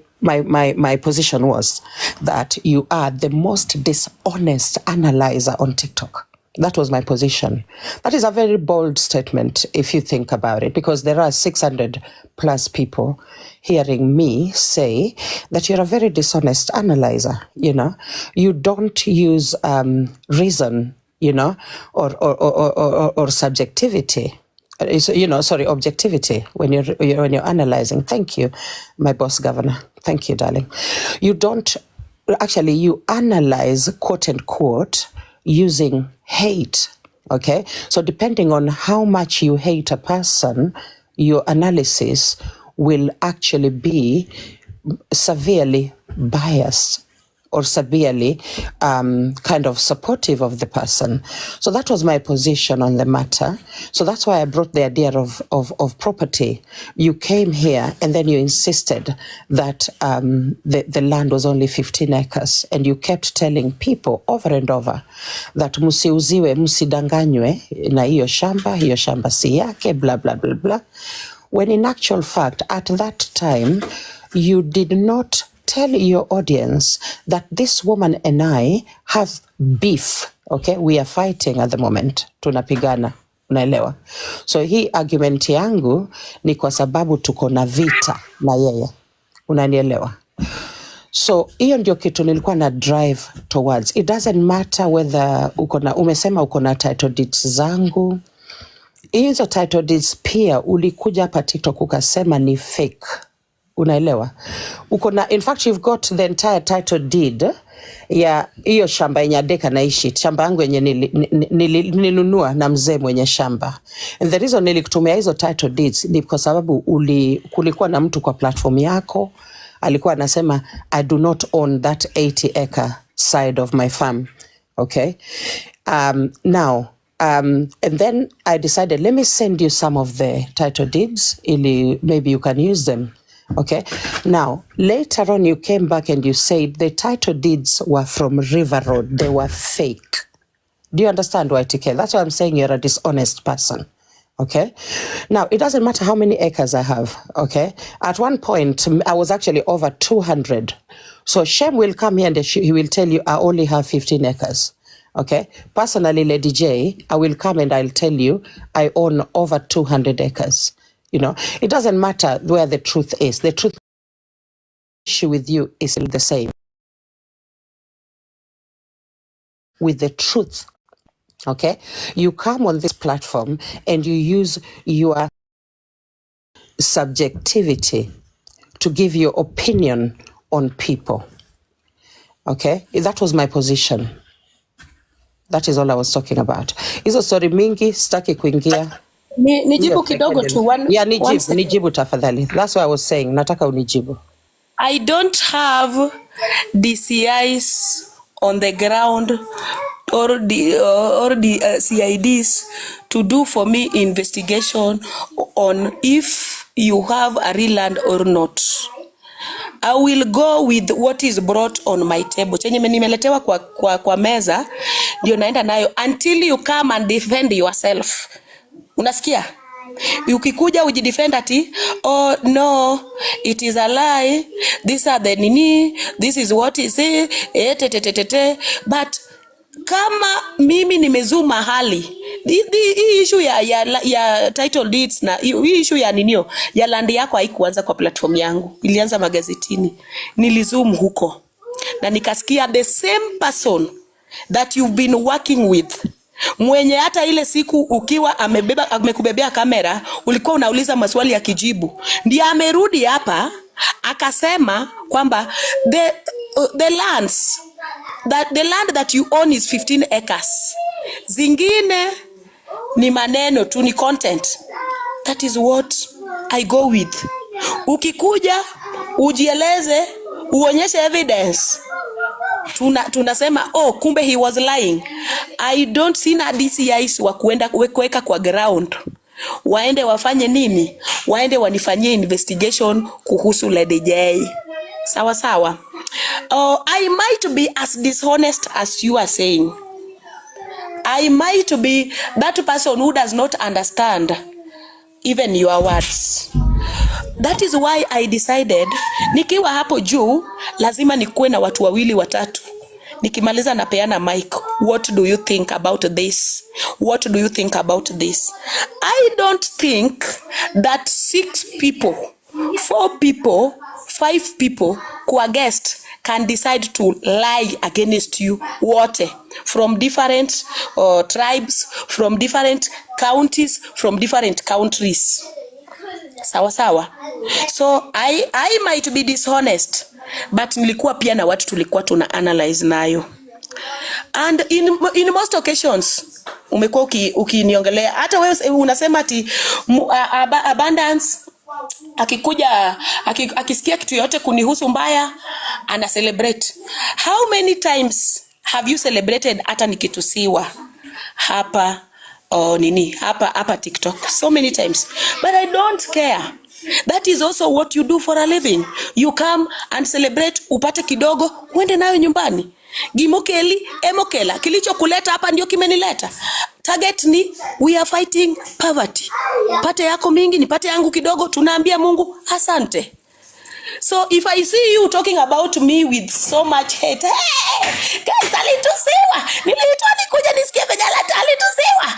position was that you are the most dishonest analyzer on TikTok. That was my position. That is a very bold statement if you think about it, because there are 600 plus people hearing me say that you're a very dishonest analyzer. You know, you don't use reason, you know, or subjectivity. Objectivity when you're analyzing. Thank you, my boss governor. Thank you, darling. You analyze, quote unquote, using hate. Okay, so depending on how much you hate a person, your analysis will actually be severely biased or severely kind of supportive of the person. So that was my position on the matter. So that's why I brought the idea of property. You came here and then you insisted that the land was only 15 acres, and you kept telling people over and over that musiuziwe, musidanganywe na hiyo shamba si yake, blah, blah, blah, blah. When in actual fact, at that time, you did not tell your audience that this woman and I have beef. Okay, we are fighting at the moment. Tunapigana, unaelewa? So hii argument yangu ni kwa sababu tuko na vita na yeye. Unanielewa? So hiyo ndio kitu nilikuwa na drive towards. It doesn't matter whether umesema uko na title deeds zangu. Hizo title deeds pia ulikuja hapa TikTok ukasema ni fake. Unaelewa? In fact, you've got the entire title deed ya hiyo shamba yenye Deka naishi. Shamba yangu yenye nilinunua na mzee mwenye shamba. And the reason nilikutumia hizo title deeds ni kwa sababu kulikuwa na mtu kwa platform yako alikuwa anasema I do not own that 80 acre side of my farm. Okay? And then I decided, let me send you some of the title deeds, maybe you can use them. Okay. Now, later on, you came back and you said the title deeds were from River Road. They were fake. Do you understand, YTK? That's why I'm saying you're a dishonest person. Okay. Now, it doesn't matter how many acres I have. Okay. At one point, I was actually over 200. So Shem will come here and he will tell you, I only have 15 acres. Okay. Personally, Lady J, I will come and I'll tell you, I own over 200 acres. You know, it doesn't matter where the truth is. The truth issue with you is still the same. With the truth, okay? You come on this platform and you use your subjectivity to give your opinion on people. Okay? That was my position. That is all I was talking about. Hizo story mingi sitaki kuingia. Nijibu kidogo tu Yeah, nijibu tafadhali. That's what I was saying. Nataka unijibu. I don't have DCIs on the ground or the CIDs to do for me investigation on if you have a real land or not. I will go with what is brought on my table. Chenye nimeletewa kwa meza ndio naenda nayo until you come and defend yourself. Unasikia? Ukikuja ujidefend ati, oh no, it is a lie, these are the nini, this is what is it, but kama mimi nimezoom mahali hii issue ya title deeds na hii issue ya ninio ya land yako haikuanza kwa platform yangu, ilianza magazetini. Nilizoom huko na nikasikia the same person that you've been working with, mwenye hata ile siku ukiwa amekubebea kamera ulikuwa unauliza maswali ya kijibu, ndiye amerudi hapa akasema kwamba the land that you own is 15 acres. Zingine ni maneno tu, ni content. That is what I go with. Ukikuja ujieleze, uonyeshe evidence, tunasema oh kumbe he was lying. I don't see na DCIs wa kuenda kuweka kwa ground. Waende wafanye nini? Waende wanifanyie investigation kuhusu Lady J. Sawa sawa. I might be as dishonest as you are saying. I might be that person who does not understand even your words. That is why I decided nikiwa hapo juu lazima nikuwe na watu wawili watatu. Nikimaliza napeana mic. What do you think about this? What do you think about this? I don't think that 6 people, 4 people, 5 people kwa guest can decide to lie against you. Wote from different tribes, from different counties, from different countries. Sawa sawa. So I might be dishonest, but nilikuwa pia na watu tulikuwa tuna analyze nayo. And in most occasions umekuwa ukiniongelea hata wewe unasema ati abundance, akikuja akisikia kitu yote kunihusu mbaya ana celebrate. How many times have you celebrated hata nikitusiwa hapa hapa TikTok? So many times, but I don't care. That is also what you do for a living. You come and celebrate, upate kidogo uende nayo nyumbani. Gimokeli emokela, kilicho kuleta hapa ndio kimenileta. Target ni we are fighting poverty. Pate yako mingi nipate yangu kidogo, tunaambia Mungu asante. So if I see you talking about me with so much hate, hey, guys, alitusiwa, nilitoa nikuja nisikie venye alitusiwa,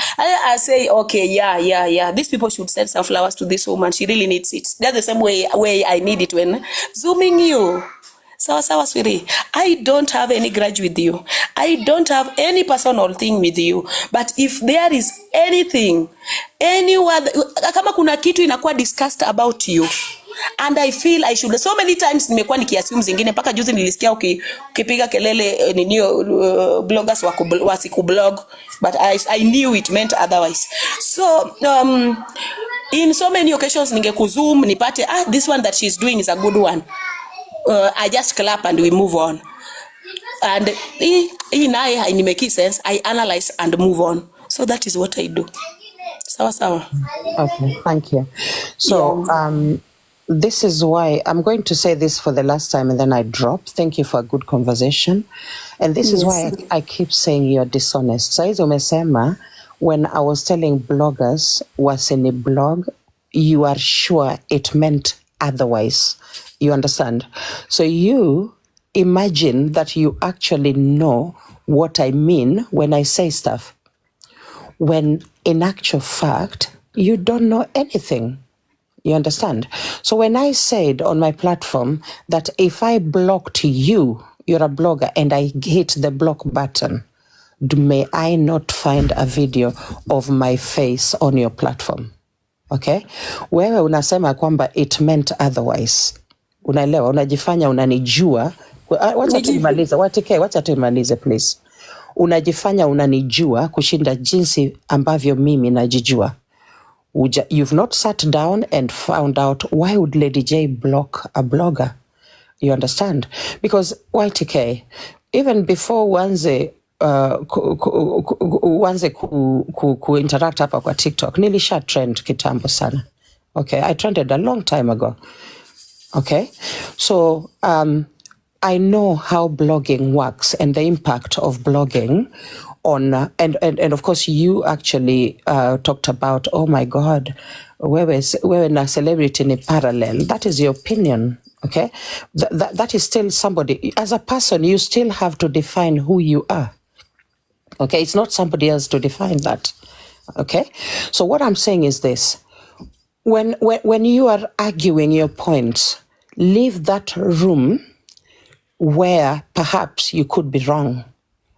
I say okay, yeah, these people should send some flowers to this woman, she really needs it. That's the same way I need it when zooming you. Sawa sweetie, I don't have any grudge with you. I don't have any personal thing with you. But if there is anything, kama kuna kitu inakuwa discussed about you, and I feel I should, so many times nimekuwa nikiassume zingine, mpaka juzi nilisikia ukipiga kelele bloggers wasikublog, but I knew it meant otherwise. So in so many occasions ningekuzoom nipate this one that she's doing is a good one. I just clap and we move on. And in make sense, I analyze and move on. So that is what I do. Sawa. Okay, thank you. So this is why I'm going to say this for the last time and then I drop. Thank you for a good conversation. And this is why I keep saying you're dishonest. Saizi umesema when I was telling bloggers was in a blog, you are sure it meant otherwise. You understand? So you imagine that you actually know what I mean when I say stuff, when in actual fact, you don't know anything. You understand? So when I said on my platform that if I blocked you, you're a blogger, and I hit the block button, may I not find a video of my face on your platform? Okay? Wewe unasema kwamba it meant otherwise. Unaelewa, unajifanya unanijua. Wacha tuimalize, wacha tuimalize please. unajifanya unanijua kushinda jinsi ambavyo mimi najijua. You've not sat down and found out why would Lady J block a blogger. You understand? Because YTK, even before uanze interact hapa kwa TikTok, nilisha trend kitambo sana. Okay, I trended a long time ago. Okay, so I know how blogging works and the impact of blogging on, and of course you actually talked about, oh my God, wewe na celebrity ni parallel. That is your opinion. Okay, that is still somebody. As a person, you still have to define who you are. Okay, it's not somebody else to define that. Okay, so what I'm saying is this: when you are arguing your points, leave that room where perhaps you could be wrong.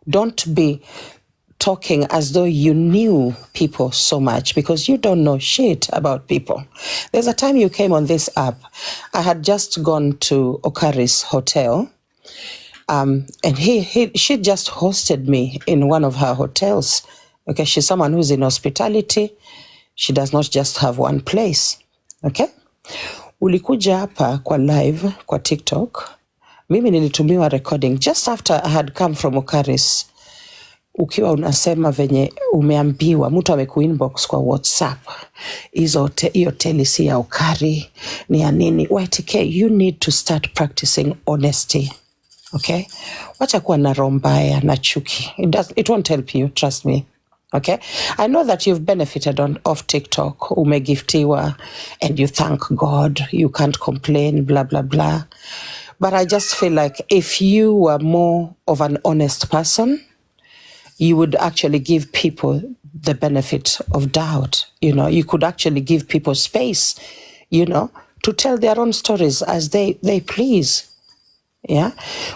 Don't be talking as though you knew people so much, because you don't know shit about people. There's a time you came on this app. I had just gone to Okari's hotel, and she just hosted me in one of her hotels. Okay, she's someone who's in hospitality. She does not just have one place. Okay, ulikuja hapa kwa live kwa TikTok. Mimi nilitumiwa recording just after I had come from Okari's. Ukiwa unasema venye umeambiwa, mtu amekuinbox kwa WhatsApp, hiyo hoteli si ya Okari, ni ya nini? YTK, you need to start practicing honesty. Okay? Wacha kuwa na roho mbaya na chuki. It won't help you, trust me. Okay? I know that you've benefited off TikTok, umegiftiwa, and you thank God, you can't complain, blah, blah, blah. But I just feel like if you were more of an honest person, you would actually give people the benefit of doubt. You know, you could actually give people space, you know, to tell their own stories as they please. Yeah.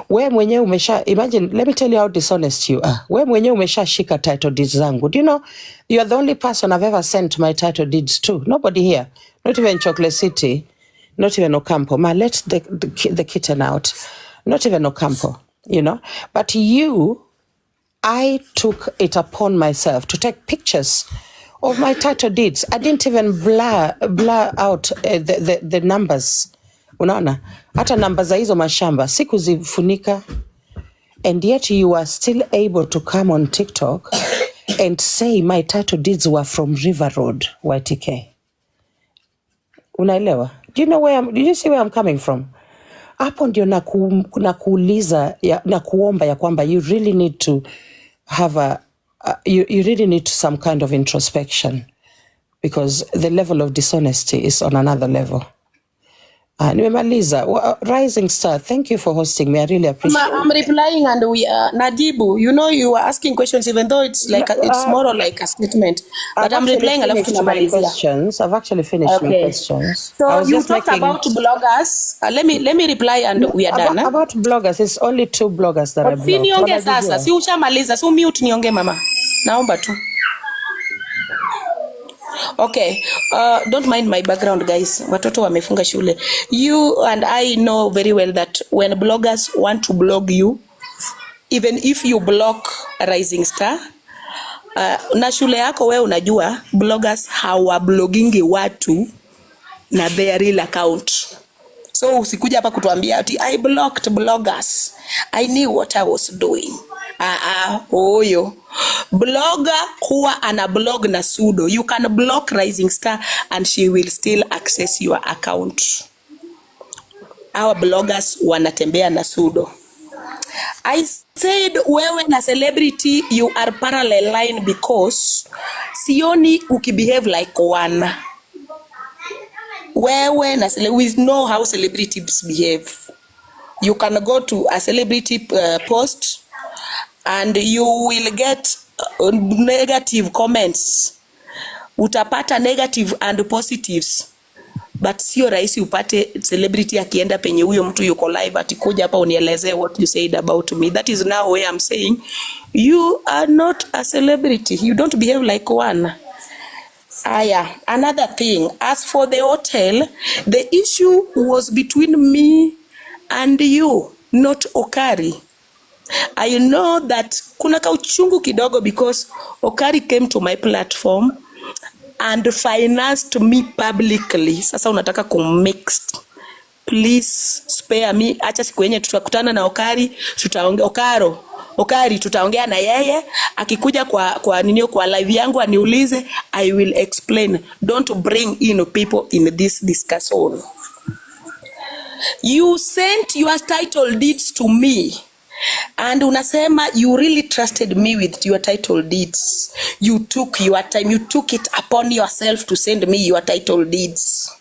Imagine, let me tell you how dishonest you are. We mwenye umeshashika title deeds zangu. Do you know, you are the only person I've ever sent my title deeds to. Nobody here. Not even Chocolate City. Not even Ocampo. Ma, let the kitten out. Not even Ocampo, you know. But I took it upon myself to take pictures of my title deeds. I didn't even blur out the numbers. Unaona? Hata namba za hizo mashamba sikuzifunika. And yet you are still able to come on TikTok and say my title deeds were from River Road, YTK. Unaelewa? Do you see where I'm coming from? Hapo ndio nakuuliza na kuomba ya kwamba you really need to have you really need some kind of introspection, because the level of dishonesty is on another level. Nimemaliza. Rising Star, thank you for hosting me. I really appreciate it. I'm replying, and we Najibu, you know, you are asking questions even though it's like it's more or like a statement, but I'm replying alafu tunamalizia. I've actually finished my questions. So you talked about bloggers. Let me reply and we are done. About bloggers, it's only 2 bloggers that I block. Si nionge sasa, si ushamaliza, so mute nionge mama. Naomba tu. Okay, don't mind my background, guys. Watoto wamefunga shule. You and I know very well that when bloggers want to blog you, even if you block Rising Star, na shule yako we unajua bloggers hawablogingi watu na their real account. So usikuja hapa kutuambia ati I blocked bloggers, I knew what I was doing. Oyo blogger huwa ana blog na sudo. You can block Rising Star and she will still access your account. Our bloggers wanatembea na sudo. I said wewe na celebrity you are parallel line because sioni ukibehave like one. Wewe na we know how celebrities behave. You can go to a celebrity post and you will get negative comments. Utapata negative and positives. But sio rahisi upate celebrity akienda penye huyo mtu yuko live atikuja hapa unielezee what you said about me. That is now where I'm saying you are not a celebrity. You don't behave like one. Another thing, as for the hotel, the issue was between me and you, not Okari. I know that kuna kauchungu kidogo because Okari came to my platform and financed me publicly. Sasa unataka kumix. Please spare me. Acha siku yenye tutakutana na Okari, tutaongea Okari tutaongea na yeye, akikuja kwa live yangu aniulize, I will explain. Don't bring in people in this discussion. You sent your title deeds to me and unasema you really trusted me with your title deeds. You took your time, you took it upon yourself to send me your title deeds.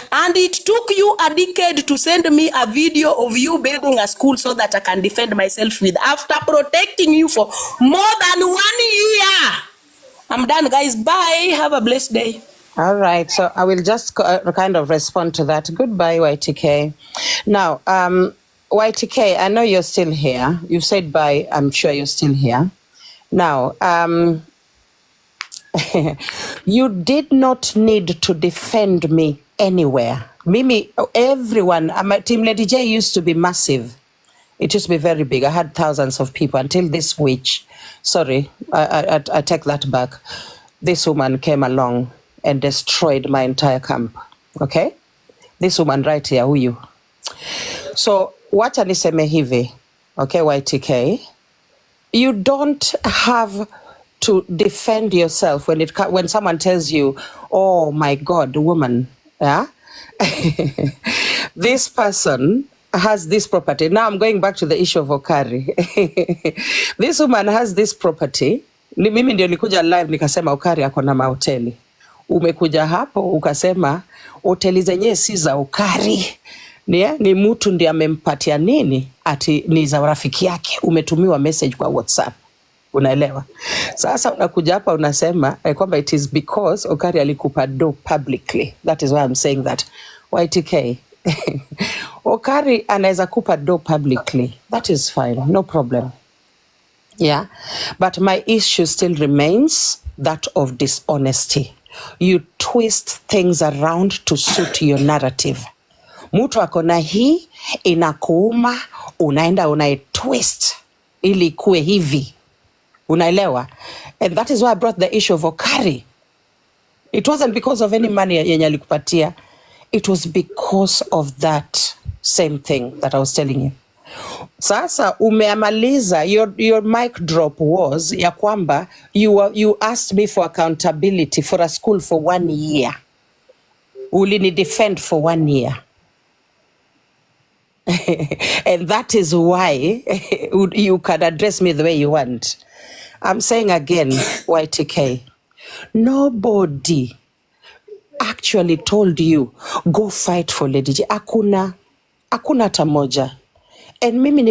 And it took you a decade to send me a video of you building a school so that I can defend myself with, after protecting you for more than 1 year. I'm done, guys. Bye. Have a blessed day. All right, so I will just kind of respond to that. Goodbye, YTK. Now, YTK, I know you're still here. You said bye. I'm sure you're still here. Now, you did not need to defend me anywhere. Mimi, everyone, Team Lady J used to be massive. It used to be very big. I had thousands of people until this witch. Sorry, I take that back. This woman came along and destroyed my entire camp. Okay? This woman right here, who you? So, wacha niseme hivi, okay, YTK, you don't have to defend yourself when someone tells you, oh my God, woman, yeah? This person has this property. Now I'm going back to the issue of Okari. This woman has this property. Mimi ndio nikuja live nikasema Okari ako na mahoteli. Umekuja hapo ukasema hoteli zenyewe si za Okari. Ni mtu ndiye amempatia nini? Ati ni za rafiki yake. Umetumiwa message kwa WhatsApp. Unaelewa? Sasa unakuja hapa unasema kwamba it is because Okari alikupa do publicly. That is why I'm saying that. YTK. Okari anaweza kupa do publicly. That is fine. No problem. Yeah. But my issue still remains that of dishonesty. You twist things around to suit your narrative. Mtu akona hii inakuuma, unaenda unaitwist ili kuwe hivi. Unaelewa? And that is why I brought the issue of Okari. It wasn't because of any money yenye alikupatia. It was because of that same thing that I was telling you. Sasa umeamaliza, your mic drop was ya kwamba you asked me for accountability for a school for 1 year. Ulini defend for 1 year. And that is why you can address me the way you want. I'm saying again, YTK, nobody actually told you go fight for Lady J. Hakuna hata moja. And mimi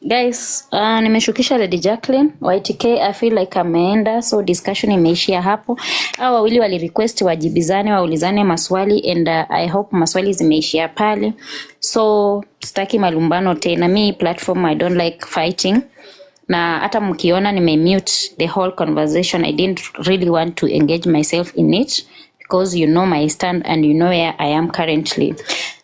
Guys, nimeshukisha Lady Jacqueline. YTK, I feel like ameenda, so discussion imeishia hapo. Hao wawili wali request wajibizane, waulizane maswali, and I hope maswali zimeishia pale. So sitaki malumbano tena. Mi platform, I don't like fighting. Na hata mkiona nime-mute the whole conversation, I didn't really want to engage myself in it, because you know my stand and you know where I am currently.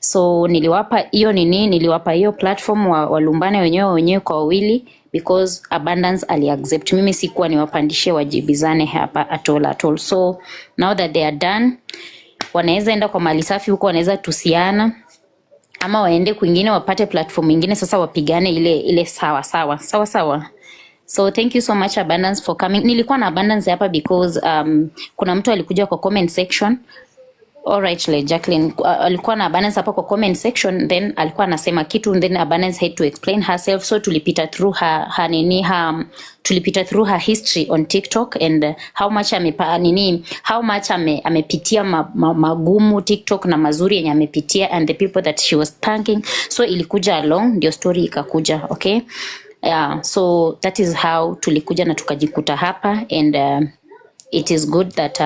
So niliwapa hiyo platform walumbane wenyewe kwa wawili, because Abundance ali-accept. Mimi sikuwa niwapandishe wajibizane hapa at all. So now that they are done, wanaweza enda kwa mali safi huko, wanaweza tusiana, ama waende kwingine wapate platform nyingine, sasa wapigane ile sawa. So thank you so much Abundance for coming. Nilikuwa na Abundance hapa because kuna mtu alikuja kwa comment section. Alright, Jacqueline, alikuwa na Abundance hapa kwa comment section, then alikuwa anasema kitu, then Abundance had to explain herself, so tulipita through her history on TikTok and how much amepitia magumu TikTok na mazuri yenye amepitia, and the people that she was thanking. So ilikuja along, ndio story ikakuja, okay? Yeah, so that is how tulikuja na tukajikuta hapa, and it is good that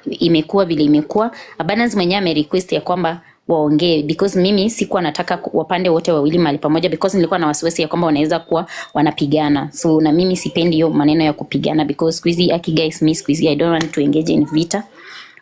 imekuwa vile imekuwa. Abundance mwenyewe amerequest ya kwamba waongee, because mimi sikuwa nataka wapande wote wawili mahali pamoja, because nilikuwa na wasiwasi ya kwamba wanaweza kuwa wanapigana. So na mimi sipendi hiyo maneno ya kupigana, because squeezy guys, mimi squeezy, I don't want to engage in vita.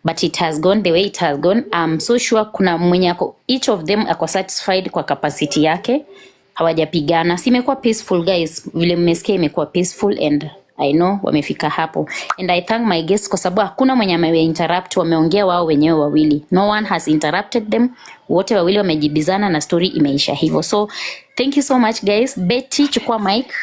but it has gone the way it has gone. I'm so sure kuna mwenye each of them ako satisfied kwa capacity yake, hawajapigana. Si imekuwa peaceful guys, vile mmesikia imekuwa peaceful, and I know wamefika hapo, and I thank my guests kwa sababu hakuna mwenye ameinterrupt, wameongea wao wenyewe wawili, no one has interrupted them, wote wawili wamejibizana na story imeisha hivyo. So thank you so much guys. Betty, chukua mic.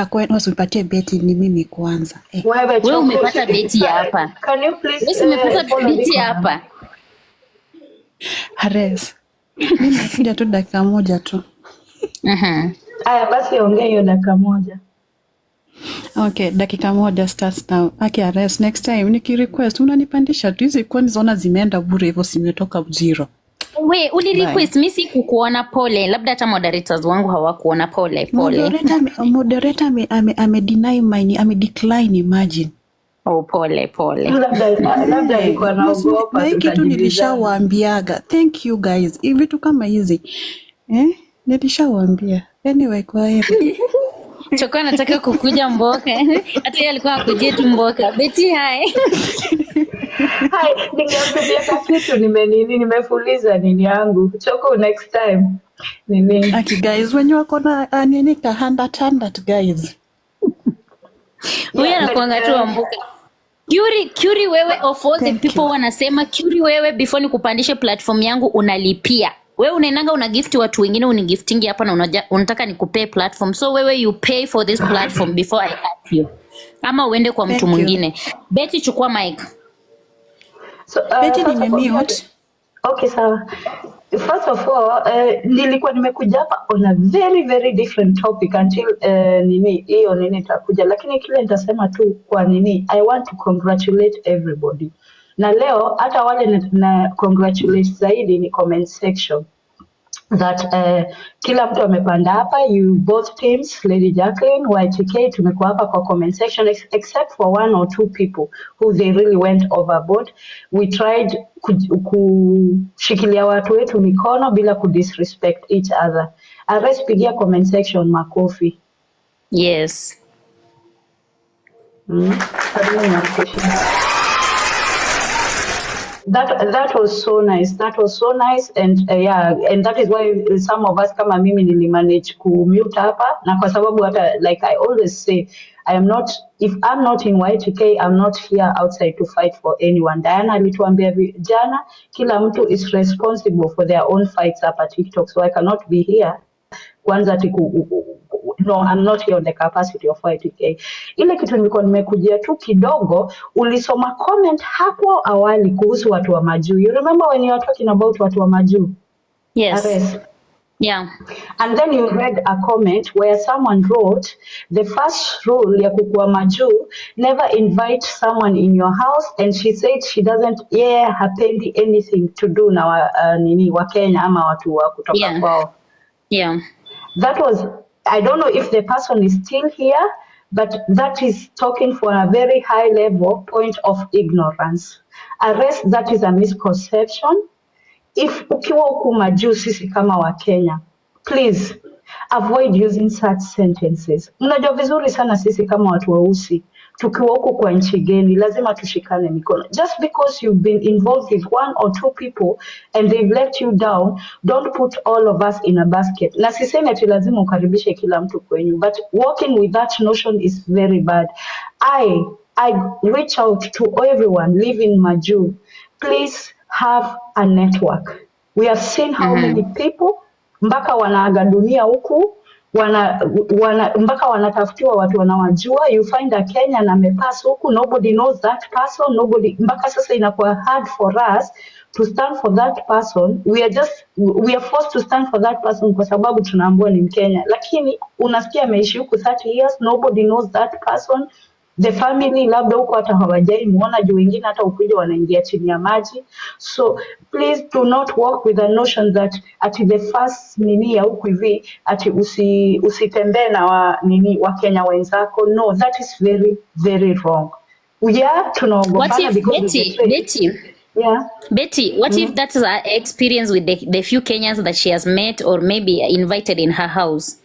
Kwa nini usipatie Betty? Ni mimi kwanza. Wewe umepata Betty hapa. Can you please wewe umepata Betty hapa. Ares. Mimi nakuja tu dakika moja tu. Aya basi ongea hiyo dakika moja. Okay, dakika moja starts now. Okay, Ares, next time nikirequest unanipandisha tu, hizi kwani zona zimeenda bure hivyo, simetoka zero. We, uli request mimi si kukuona, pole. Labda hata moderators wangu hawakuona, pole. Moderator ame deny mine, ame decline, imagine. Oh, pole. Labda alikuwa anaogopa. Na kitu nilishawaambiaga. Thank you guys. Hivi tu kama hizi. Nilishawaambia. Anyway, kwa hiyo Choko nataka kukuja Mboka. Hata yeye alikuwa akuje tu Mboka. Betty, hi. Ningeambia kitu nimefuliza nini yangu. Choko next time. Nini? Okay guys, when you are gonna nini ka hand guys. Wewe anakuanga tu Mboka. Curie wewe of all the people wanasema Curie wewe before nikupandishe platform yangu unalipia. Wewe unaenanga una gift watu wengine, unigiftingi hapa na unataka nikupee platform. So wewe you pay for this platform before I ask you. Ama uende kwa mtu mwingine. Betty, chukua mic. So, Betty nimemute. Okay, sawa. First of all, nilikuwa nimekuja hapa on a very very different topic until hiyo nitakuja, lakini kile nitasema tu kwa I want to congratulate everybody. Na leo hata wale na congratulate zaidi ni comment section that kila mtu amepanda hapa, you both teams, Lady Jacqueline, YTK, tumekuwa hapa kwa comment section except for one or two people who they really went overboard. We tried kushikilia watu wetu mikono bila kudisrespect each other. Ares, pigia comment section makofi. Yes. That was so nice. That was so nice, and and that is why some of us kama mimi nilimanage kumute hapa, na kwa sababu hata like I always say, if I'm not in YTK, I'm not here outside to fight for anyone. Diana alituambia jana, kila mtu is responsible for their own fights hapa TikTok, so I cannot be here kwanza no, I'm not here on the capacity of YTK. Ile kitu nilikuwa nimekujia tu kidogo, ulisoma comment hapo awali kuhusu watu wa majuu. You remember when you were talking about watu wa majuu? Yes. Ares? Yeah. And then you read a comment where someone wrote, the first rule ya kukua majuu, never invite someone in your house, and she said she doesn't hapendi anything to do na wa Kenya ama watu wa kutoka kwao. Yeah. That was, I don't know if the person is still here, but that is talking for a very high level point of ignorance. Arrest, that is a misconception. If ukiwa huku majuu sisi kama wa Kenya, please avoid using such sentences. Mnajua vizuri sana sisi kama watu weusi, tukiwa huku kwa nchi geni, lazima tushikane mikono. Just because you've been involved with one or two people and they've let you down, don't put all of us in a basket. Na sisemi ati lazima ukaribishe kila mtu kwenyu, but working with that notion is very bad. I reach out to everyone living Maju. Please have a network. We have seen how many people mpaka wanaaga dunia huku, mpaka wanatafutiwa watu wanawajua. You find a Kenyan amepass huku, nobody knows that person, mpaka sasa inakuwa hard for us to stand for that person. We are forced to stand for that person kwa sababu tunaambiwa ni Mkenya, lakini unasikia ameishi huku 30 years, nobody knows that person. The family labda huko hata hawajai muona, juu wengine hata ukija wanaingia chini ya maji. So please do not work with the notion that at the first ya huku hivi ati usitembee na wa Kenya wenzako. No, that is very very wrong. Tunaogopana because Betty, what if that's her experience with the few Kenyans that she has met or maybe invited in her house?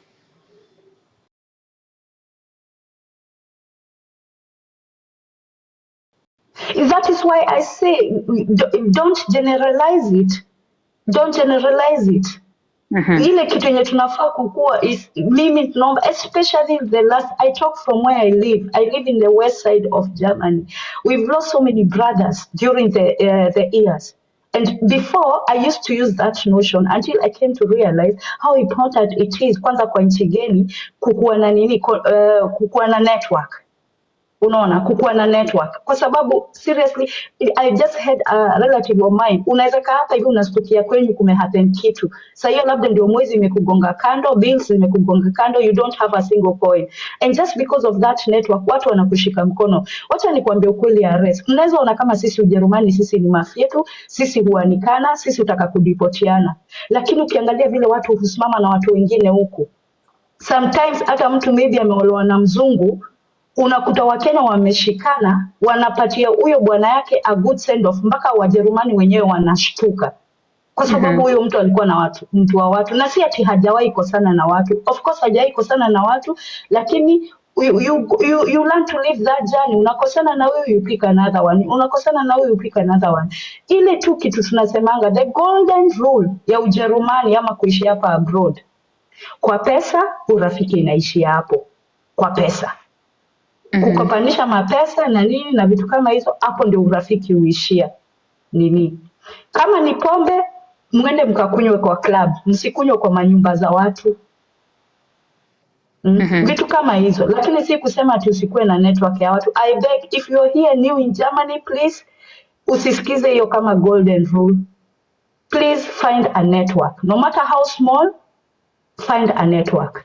That is why I say don't generalize it. Don't generalize it. Ile kitu yenye tunafaa kukua is mimi tunaomba, especially the last, I talk from where I live in the west side of Germany. We've lost so many brothers during the years, and before I used to use that notion until I came to realize how important it is kwanza kwa nchi geni kukuwa na nini, kukuwa na network. Unaona, kukuwa na network, kwa sababu seriously I just had a relative of mine, unaweza kaa hapa hivi unastukia kwenyu kumehappen kitu, sasa hiyo labda ndio mwezi imekugonga kando, bills imekugonga kando, you don't have a single coin, and just because of that network watu wanakushika mkono. Wacha nikwambie ukweli ya res, mnaweza ona kama sisi Ujerumani sisi ni mafietu, sisi huanikana, sisi utaka kudipotiana, lakini ukiangalia vile watu husimama na watu wengine huku, sometimes hata mtu maybe ameolewa na mzungu, unakuta Wakenya wameshikana wanapatia huyo bwana yake a good send off, mpaka Wajerumani wenyewe wanashtuka kwa sababu huyo mtu alikuwa na mtu wa watu, na si ati hajawahi kosana na watu. Of course hajawahi kosana na watu, lakini you learn to live that journey. Unakosana na huyu, you pick another one, unakosana na huyu, you pick another one. Ile tu kitu tunasemanga the golden rule ya Ujerumani ama kuishi hapa abroad, kwa pesa urafiki inaishi hapo, kwa pesa. Kukopanisha mapesa na nini na vitu kama hizo, hapo ndio urafiki uishia. Nini kama ni pombe, mwende mkakunywe kwa club, msikunywe kwa manyumba za watu. Vitu kama hizo, lakini si kusema ati usikue na network ya watu. I beg, if you're here new in Germany, please usisikize hiyo kama golden rule. Please find a network, no matter how small, find a network.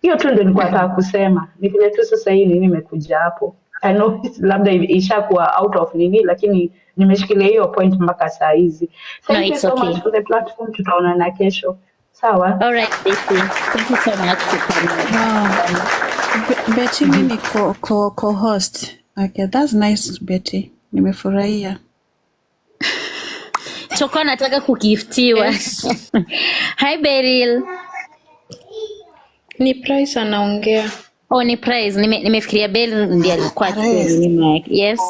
Hiyo tu ndio nilikuwa nataka kusema. Ni vile tu sasa hii nini nimekuja hapo. I know labda ishakuwa out of nini, lakini nimeshikilia hiyo point mpaka saa hizi. Thank you so much for the platform. Tutaonana kesho. Sawa? All right, Betty. Thank you so much for coming. Betty mimi co-host. Okay, that's nice Betty. Nimefurahia. Choko nataka kugiftiwa. Hi Beryl. Ni Price anaongea. Oh, ni Price. Nimefikiria Beryl ndiye alikuwa nyuma yake. Yes.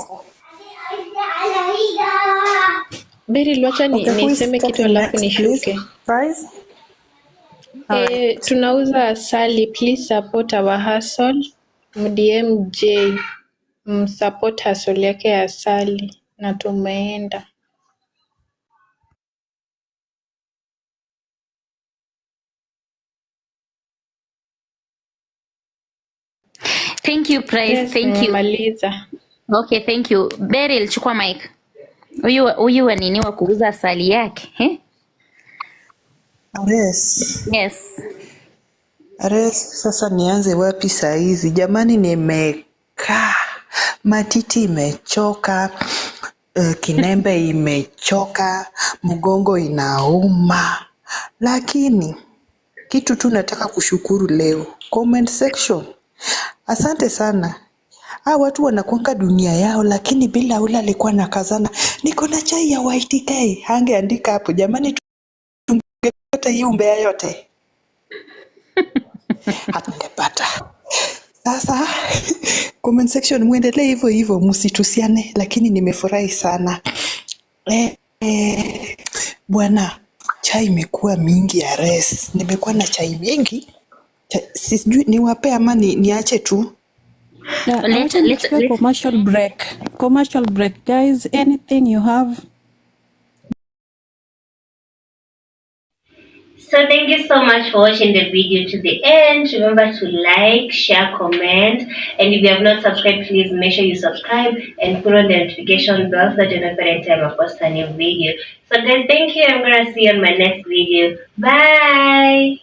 Beryl, wacha niseme kitu alafu nishuke. Price? Tunauza asali, please support our hustle. MDMJ support hustle yake ya asali na tumeenda. Thank you, Price. Yes, thank you. Maliza. Okay, thank you. Beryl, chukua mic. Huyu wa nini wa kuuza asali yake, eh? Yes. Yes. Ares, sasa nianze wapi saa hizi? Jamani, nimekaa. Matiti imechoka, kinembe imechoka, mgongo inauma. Lakini kitu tu nataka kushukuru leo. Comment section. Asante sana. Watu wanakuanga dunia yao, lakini bila ule alikuwa nakazana. Niko na chai ya YTK. Hangeandika hapo, jamani tungepata hii umbea yote. Hatungepata. Sasa comment section muendelee hivyo hivyo, msitusiane, lakini nimefurahi sana. Bwana, chai imekuwa mingi ya res. Nimekuwa na chai mingi. Sijui niwape ama niache tu. Let's commercial break. Commercial break, guys. Anything you have? So thank you so much for watching the video to the end. Remember to like, share, comment, and if you have not subscribed, please make sure you subscribe and put on the notification bell so that you know every time I post a new video. So guys, thank you. I'm gonna see you on my next video. Bye.